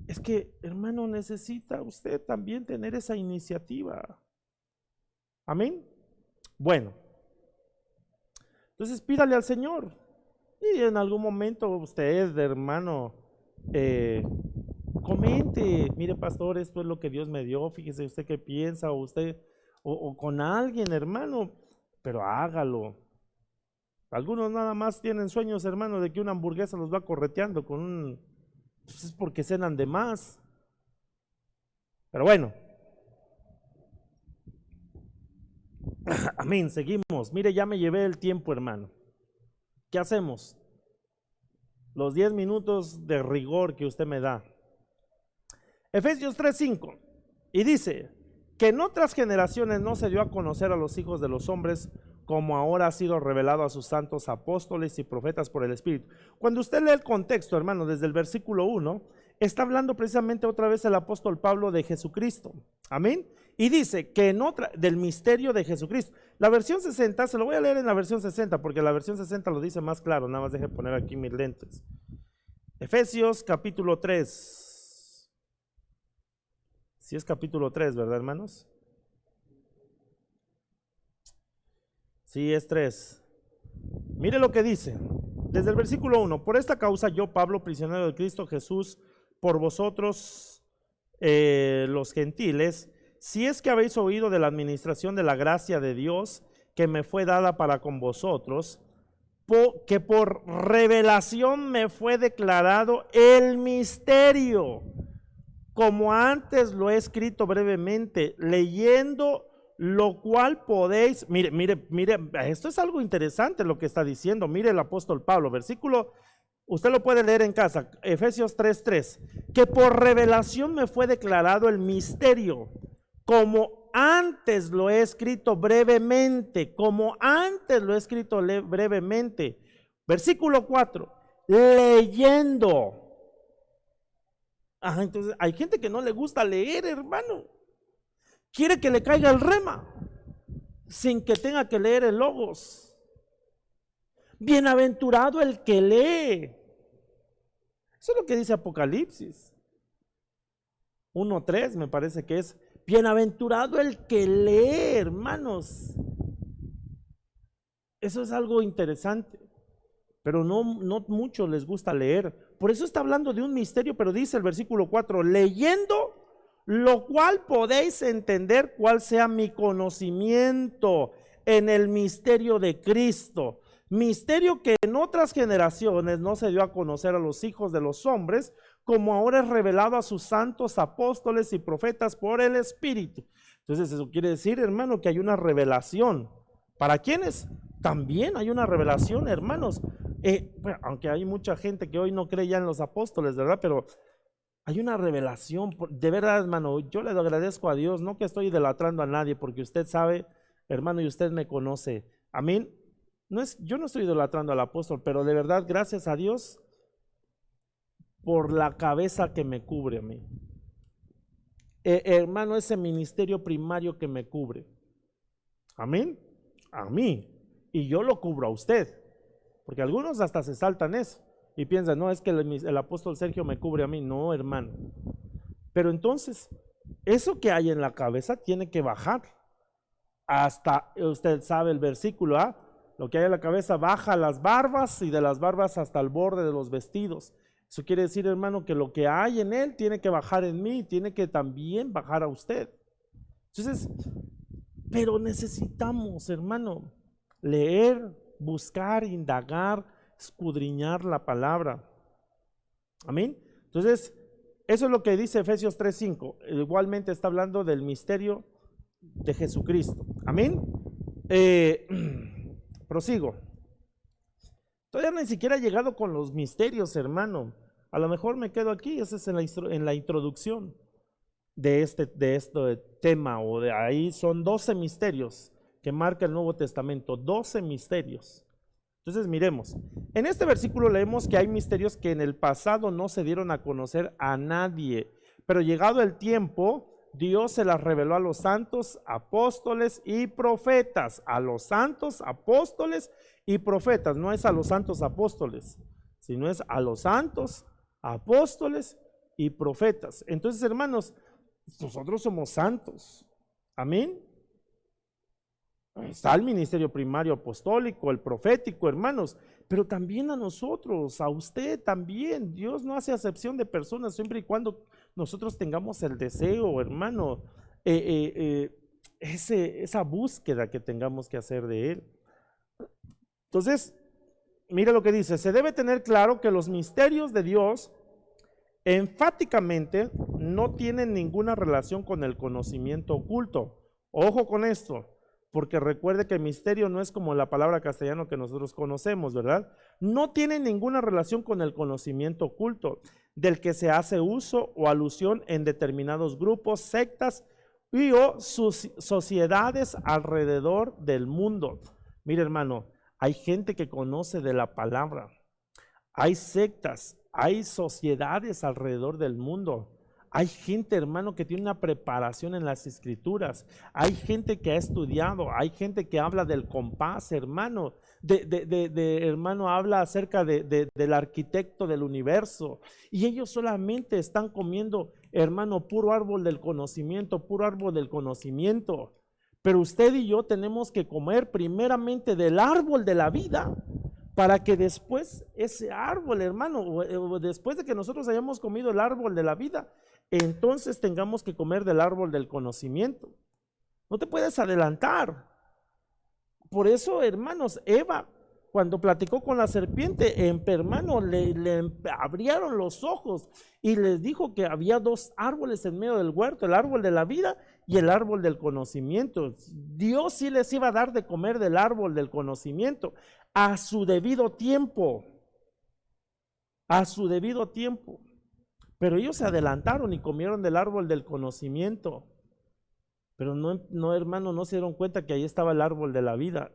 Es que, hermano, necesita usted también tener esa iniciativa. Amén. Bueno. Entonces pídale al Señor y en algún momento usted, hermano, comente, mire pastor, esto es lo que Dios me dio, fíjese usted qué piensa, o usted, o con alguien, hermano, pero hágalo. Algunos nada más tienen sueños, hermano, de que una hamburguesa los va correteando pues es porque cenan de más. Pero bueno. Amén, seguimos. Mire, ya me llevé el tiempo, hermano. ¿Qué hacemos? Los 10 minutos de rigor que usted me da. Efesios 3:5. Y dice, que en otras generaciones no se dio a conocer a los hijos de los hombres, como ahora ha sido revelado a sus santos apóstoles y profetas por el Espíritu. Cuando usted lee el contexto, hermano, desde el versículo 1, está hablando precisamente otra vez el apóstol Pablo de Jesucristo. Amén. Y dice que del misterio de Jesucristo. La versión 60, se lo voy a leer en la versión 60, porque la versión 60 lo dice más claro. Nada más deje poner aquí mis lentes. Efesios capítulo 3. Si es capítulo 3, ¿verdad, hermanos? Sí, es 3. Mire lo que dice. Desde el versículo 1. Por esta causa yo, Pablo, prisionero de Cristo Jesús, por vosotros los gentiles, si es que habéis oído de la administración de la gracia de Dios que me fue dada para con vosotros, que por revelación me fue declarado el misterio, como antes lo he escrito brevemente, leyendo lo cual podéis, mire, esto es algo interesante lo que está diciendo, mire el apóstol Pablo, versículo, usted lo puede leer en casa, Efesios 3:3, que por revelación me fue declarado el misterio, como antes lo he escrito brevemente, versículo 4, leyendo. Entonces hay gente que no le gusta leer, hermano, quiere que le caiga el rema, sin que tenga que leer el logos. Bienaventurado el que lee. Eso es lo que dice Apocalipsis 1:3, me parece que es. Bienaventurado el que lee, hermanos. Eso es algo interesante, pero no mucho les gusta leer. Por eso está hablando de un misterio, pero dice el versículo 4, leyendo lo cual podéis entender cuál sea mi conocimiento en el misterio de Cristo. Misterio que en otras generaciones no se dio a conocer a los hijos de los hombres, como ahora es revelado a sus santos apóstoles y profetas por el Espíritu. Entonces eso quiere decir, hermano, que hay una revelación. ¿Para quiénes? También hay una revelación, hermanos, Bueno, aunque hay mucha gente que hoy no cree ya en los apóstoles, ¿verdad? Pero hay una revelación, de verdad, hermano, yo le agradezco a Dios, no que estoy idolatrando a nadie, porque usted sabe, hermano, y usted me conoce. Amén. Yo no estoy idolatrando al apóstol, pero de verdad, gracias a Dios por la cabeza que me cubre a mí. Hermano, ese ministerio primario que me cubre. Amén. A mí. Y yo lo cubro a usted. Porque algunos hasta se saltan eso y piensan, no, es que el apóstol Sergio me cubre a mí. No, hermano. Pero entonces, eso que hay en la cabeza tiene que bajar. Hasta, usted sabe el versículo, ¿ah? Lo que hay en la cabeza baja las barbas y de las barbas hasta el borde de los vestidos. Eso quiere decir, hermano, que lo que hay en él tiene que bajar en mí, tiene que también bajar a usted. Entonces, pero necesitamos, hermano, leer, buscar, indagar, escudriñar la palabra. Amén. Entonces, eso es lo que dice Efesios 3:5. Igualmente está hablando del misterio de Jesucristo. Amén. Prosigo. Todavía ni siquiera he llegado con los misterios, hermano. A lo mejor me quedo aquí, ese es en la introducción de este tema, o de ahí son 12 misterios que marca el Nuevo Testamento, 12 misterios. Entonces miremos, en este versículo leemos que hay misterios que en el pasado no se dieron a conocer a nadie, pero llegado el tiempo, Dios se las reveló a los santos apóstoles y profetas, a los santos apóstoles y profetas. No es a los santos apóstoles, sino es a los santos apóstoles y profetas. Entonces, hermanos, nosotros somos santos. Amén. Está el ministerio primario apostólico, el profético, hermanos, pero también a nosotros, a usted también. Dios no hace acepción de personas siempre y cuando nosotros tengamos el deseo, hermano, esa búsqueda que tengamos que hacer de Él. Entonces, mira lo que dice: se debe tener claro que los misterios de Dios enfáticamente no tienen ninguna relación con el conocimiento oculto. Ojo con esto, porque recuerde que misterio no es como la palabra castellano que nosotros conocemos, ¿verdad? No tiene ninguna relación con el conocimiento oculto, del que se hace uso o alusión en determinados grupos, sectas y o sociedades alrededor del mundo. Mire, hermano, hay gente que conoce de la palabra, hay sectas, hay sociedades alrededor del mundo. Hay gente, hermano, que tiene una preparación en las escrituras. Hay gente que ha estudiado, hay gente que habla del compás, hermano. Hermano, habla acerca del arquitecto del universo. Y ellos solamente están comiendo, hermano, puro árbol del conocimiento, puro árbol del conocimiento. Pero usted y yo tenemos que comer primeramente del árbol de la vida, para que después ese árbol, hermano, o después de que nosotros hayamos comido el árbol de la vida, entonces tengamos que comer del árbol del conocimiento. No te puedes adelantar. Por eso, hermanos, Eva, cuando platicó con la serpiente, hermano, le abrieron los ojos y les dijo que había dos árboles en medio del huerto: el árbol de la vida y el árbol del conocimiento. Dios sí les iba a dar de comer del árbol del conocimiento a su debido tiempo, a su debido tiempo. Pero ellos se adelantaron y comieron del árbol del conocimiento. Pero no, hermano, no se dieron cuenta que ahí estaba el árbol de la vida.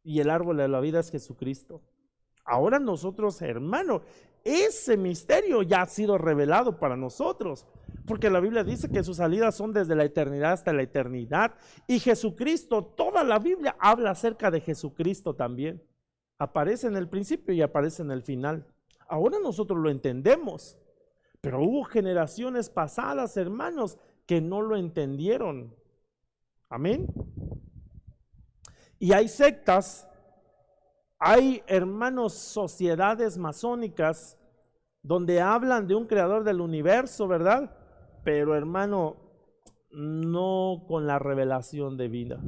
Y el árbol de la vida es Jesucristo. Ahora nosotros, hermano, ese misterio ya ha sido revelado para nosotros. Porque la Biblia dice que sus salidas son desde la eternidad hasta la eternidad. Y Jesucristo, toda la Biblia habla acerca de Jesucristo también. Aparece en el principio y aparece en el final. Ahora nosotros lo entendemos. Pero hubo generaciones pasadas, hermanos, que no lo entendieron. Amén. Y hay sectas, hay, hermanos, sociedades masónicas donde hablan de un creador del universo, ¿verdad? Pero, hermano, no con la revelación de vida.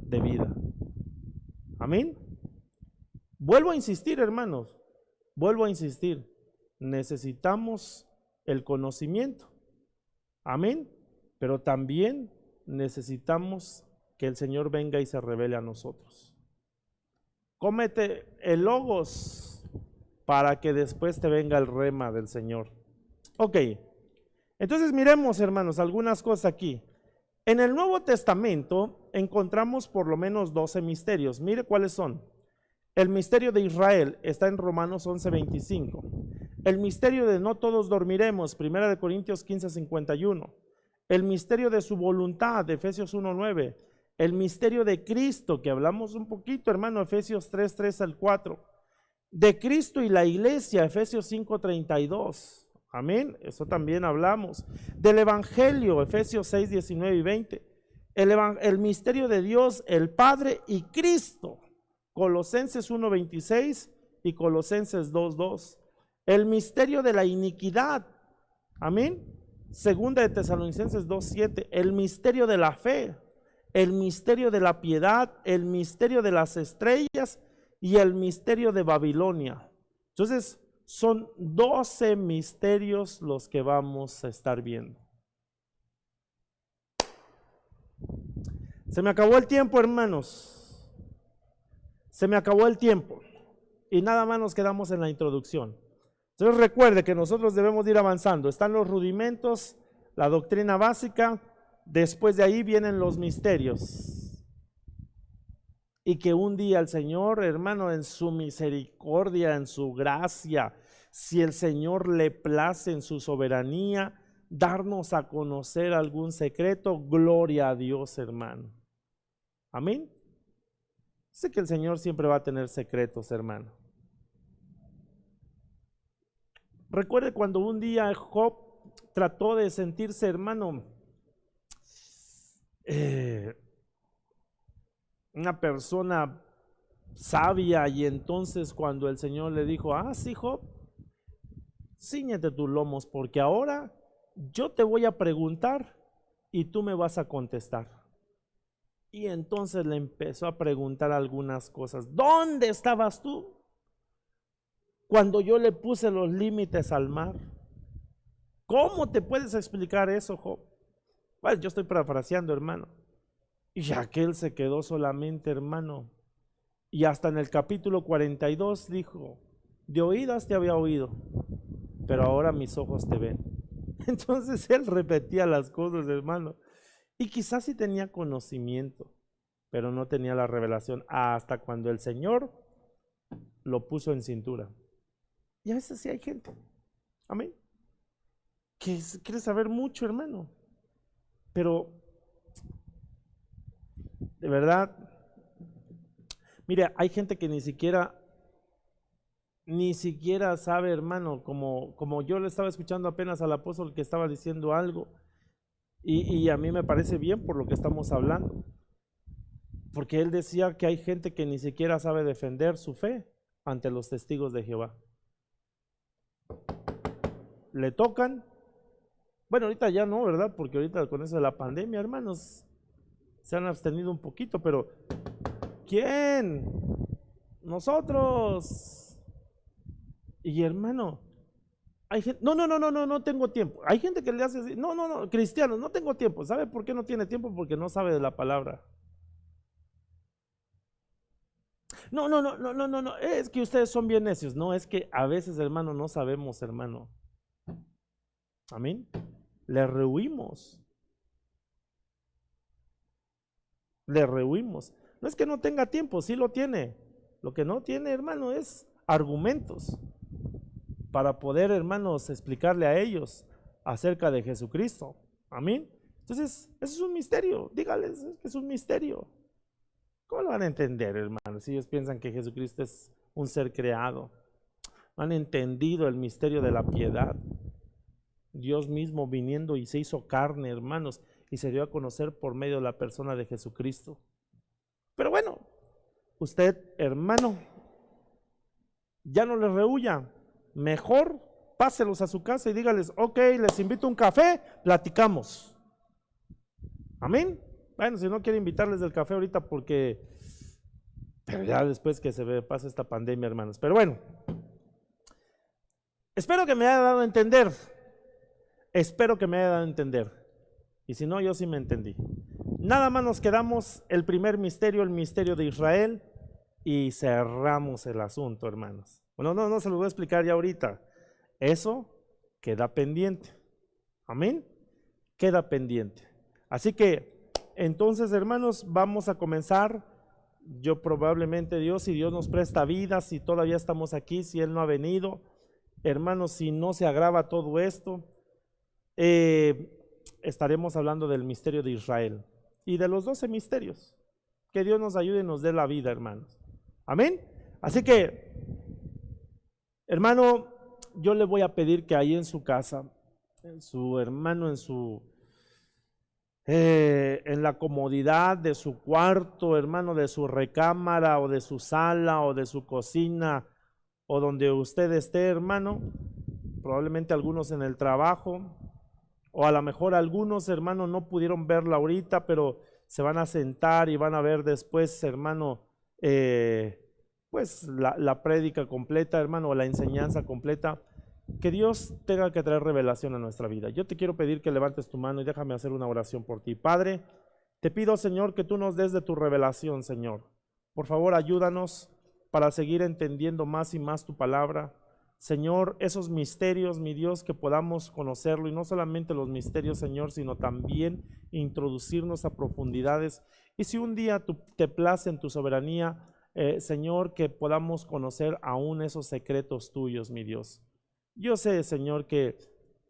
Amén. Vuelvo a insistir, hermanos, vuelvo a insistir. Necesitamos el conocimiento. Amén. Pero también necesitamos que el Señor venga y se revele a nosotros. Cómete el logos, para que después te venga el rema del Señor. Ok, entonces miremos, hermanos, algunas cosas aquí. En el Nuevo Testamento encontramos por lo menos 12 misterios. Mire cuáles son. El misterio de Israel está en Romanos 11:25. El misterio de no todos dormiremos, 1 Corintios 15:51. El misterio de su voluntad, Efesios 1:9. El misterio de Cristo, que hablamos un poquito, hermano, Efesios 3:3-4. De Cristo y la iglesia, Efesios 5:32. Amén, eso también hablamos. Del Evangelio, Efesios 6:19-20. El misterio de Dios, el Padre y Cristo, Colosenses 1:26 y Colosenses 2:2. El misterio de la iniquidad, amén, segunda de Tesalonicenses 2:7. El misterio de la fe, el misterio de la piedad, el misterio de las estrellas y el misterio de Babilonia. Entonces, son 12 misterios los que vamos a estar viendo. Se me acabó el tiempo, hermanos. Se me acabó el tiempo. Y nada más nos quedamos en la introducción. Entonces recuerde que nosotros debemos ir avanzando. Están los rudimentos, la doctrina básica. Después de ahí vienen los misterios. Y que un día el Señor, hermano, en su misericordia, en su gracia, si el Señor le place en su soberanía, darnos a conocer algún secreto, gloria a Dios, hermano. Amén. Sé que el Señor siempre va a tener secretos, hermano. Recuerde cuando un día Job trató de sentirse, hermano, una persona sabia, y entonces cuando el Señor le dijo, sí, Job, cíñete tus lomos, porque ahora yo te voy a preguntar y tú me vas a contestar. Y entonces le empezó a preguntar algunas cosas. ¿Dónde estabas tú cuando yo le puse los límites al mar? ¿Cómo te puedes explicar eso, Job? Bueno, yo estoy parafraseando, hermano. Y aquel se quedó solamente, hermano. Y hasta en el capítulo 42 dijo, de oídas te había oído, pero ahora mis ojos te ven. Entonces él repetía las cosas, hermano. Y quizás sí tenía conocimiento, pero no tenía la revelación hasta cuando el Señor lo puso en cintura. Y a veces sí hay gente, amén, que quiere saber mucho, hermano, pero de verdad, mire, hay gente que ni siquiera sabe, hermano, como yo le estaba escuchando apenas al apóstol que estaba diciendo algo, y a mí me parece bien por lo que estamos hablando, porque él decía que hay gente que ni siquiera sabe defender su fe ante los testigos de Jehová. Le tocan, bueno, ahorita ya no, ¿verdad? Porque ahorita con eso de la pandemia, hermanos, se han abstenido un poquito, pero ¿quién? Nosotros. Y hermano, hay gente, no tengo tiempo. Hay gente que le hace así, no, cristianos, no tengo tiempo. ¿Sabe por qué no tiene tiempo? Porque no sabe de la palabra. No, es que ustedes son bien necios. No, es que a veces, hermano, no sabemos, hermano. Amén. Le rehuimos. No es que no tenga tiempo, sí lo tiene. Lo que no tiene, hermano, es argumentos para poder, hermanos, explicarle a ellos acerca de Jesucristo. Amén. Entonces, eso es un misterio. Dígales que es un misterio. ¿Cómo lo van a entender, hermanos? Si ellos piensan que Jesucristo es un ser creado. No han entendido el misterio de la piedad. Dios mismo viniendo y se hizo carne, hermanos, y se dio a conocer por medio de la persona de Jesucristo. Pero bueno, usted, hermano, ya no les rehuya. Mejor páselos a su casa y dígales, ok, les invito a un café, platicamos. Amén. Bueno, si no quiere invitarles del café ahorita pero ya después que se pase esta pandemia, hermanos. Pero bueno, espero que me haya dado a entender. Y si no, yo sí me entendí. Nada más nos quedamos el primer misterio, el misterio de Israel, y cerramos el asunto, hermanos. Bueno, no se lo voy a explicar ya ahorita. Eso queda pendiente. Amén. Queda pendiente. Así que, entonces, hermanos, vamos a comenzar. Yo probablemente Dios, si Dios nos presta vida, si todavía estamos aquí, si Él no ha venido, hermanos, si no se agrava todo esto, estaremos hablando del misterio de Israel y de los 12 misterios. Que Dios nos ayude y nos dé la vida, hermanos. Amén. Así que, hermano, yo le voy a pedir que ahí en su casa, en su hermano, en la comodidad de su cuarto, hermano, de su recámara o de su sala o de su cocina o donde usted esté, hermano, probablemente algunos en el trabajo o a lo mejor algunos, hermano, no pudieron verla ahorita, pero se van a sentar y van a ver después, hermano, pues la prédica completa, hermano, o la enseñanza completa. Que Dios tenga que traer revelación a nuestra vida. Yo te quiero pedir que levantes tu mano y déjame hacer una oración por ti. Padre, te pido, Señor, que tú nos des de tu revelación, Señor. Por favor, ayúdanos para seguir entendiendo más y más tu palabra. Señor, esos misterios, mi Dios, que podamos conocerlo, y no solamente los misterios, Señor, sino también introducirnos a profundidades. Y si un día te place en tu soberanía, Señor, que podamos conocer aún esos secretos tuyos, mi Dios. Yo sé, Señor, que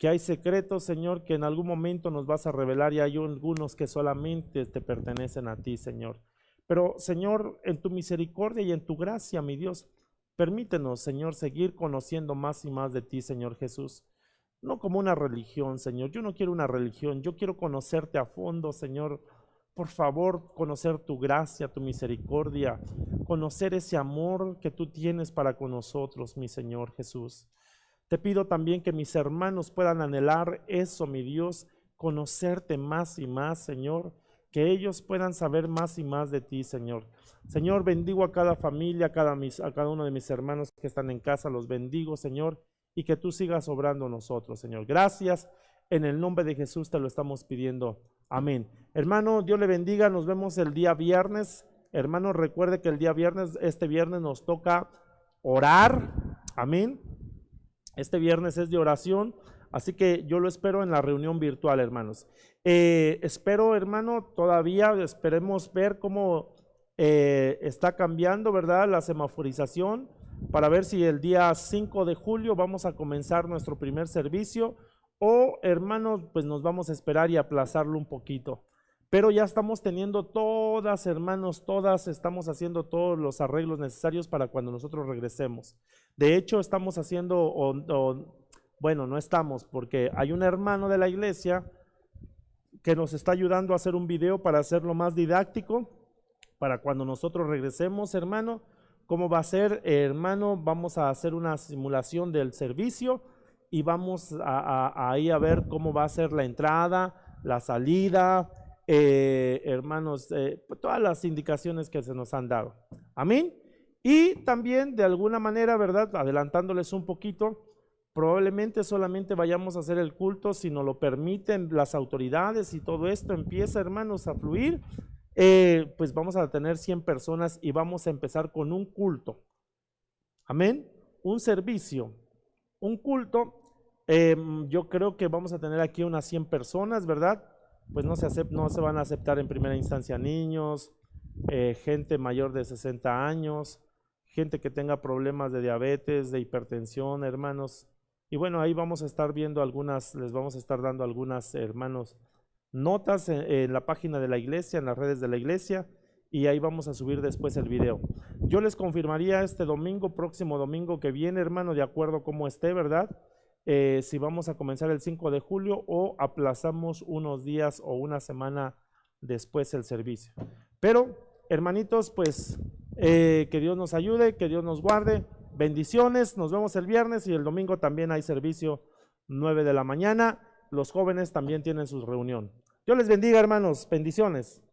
hay secretos, Señor, que en algún momento nos vas a revelar, y hay algunos que solamente te pertenecen a ti, Señor. Pero, Señor, en tu misericordia y en tu gracia, mi Dios, permítenos, Señor, seguir conociendo más y más de ti, Señor Jesús. No como una religión, Señor. Yo no quiero una religión, yo quiero conocerte a fondo, Señor. Por favor, conocer tu gracia, tu misericordia, conocer ese amor que tú tienes para con nosotros, mi Señor Jesús. Te pido también que mis hermanos puedan anhelar eso, mi Dios, conocerte más y más, Señor, que ellos puedan saber más y más de ti, Señor. Señor, bendigo a cada familia, a cada uno de mis hermanos que están en casa, los bendigo, Señor, y que tú sigas obrando nosotros, Señor. Gracias, en el nombre de Jesús te lo estamos pidiendo. Amén. Hermano, Dios le bendiga, nos vemos el día viernes. Hermano, recuerde que el día viernes, este viernes nos toca orar. Amén. Este viernes es de oración, así que yo lo espero en la reunión virtual, hermanos. Espero, hermano, todavía esperemos ver cómo está cambiando, ¿verdad?, la semaforización, para ver si el día 5 de julio vamos a comenzar nuestro primer servicio, o, hermanos, pues nos vamos a esperar y aplazarlo un poquito. Pero ya estamos teniendo todas, hermanos, todas, estamos haciendo todos los arreglos necesarios para cuando nosotros regresemos. De hecho, estamos haciendo, bueno, no estamos, porque hay un hermano de la iglesia que nos está ayudando a hacer un video para hacerlo más didáctico, para cuando nosotros regresemos, hermano. ¿Cómo va a ser, hermano? Vamos a hacer una simulación del servicio y vamos ahí a ver cómo va a ser la entrada, la salida, hermanos, todas las indicaciones que se nos han dado. Amén. Y también de alguna manera, ¿verdad?, adelantándoles un poquito, probablemente solamente vayamos a hacer el culto si nos lo permiten las autoridades y todo esto empieza, hermanos, a fluir. Pues vamos a tener 100 personas y vamos a empezar con un culto. Amén. Un servicio, un culto. Yo creo que vamos a tener aquí unas 100 personas, ¿verdad? Pues no se van a aceptar en primera instancia niños, gente mayor de 60 años, gente que tenga problemas de diabetes, de hipertensión, hermanos. Y bueno, ahí vamos a estar viendo algunas, les vamos a estar dando algunas, hermanos, notas en la página de la iglesia, en las redes de la iglesia, y ahí vamos a subir después el video. Yo les confirmaría este domingo, próximo domingo que viene, hermano, de acuerdo a cómo esté, ¿verdad? Si vamos a comenzar el 5 de julio o aplazamos unos días o una semana después el servicio. Pero, hermanitos, pues que Dios nos ayude, que Dios nos guarde. Bendiciones, nos vemos el viernes y el domingo también hay servicio 9 de la mañana. Los jóvenes también tienen su reunión. Dios les bendiga, hermanos. Bendiciones.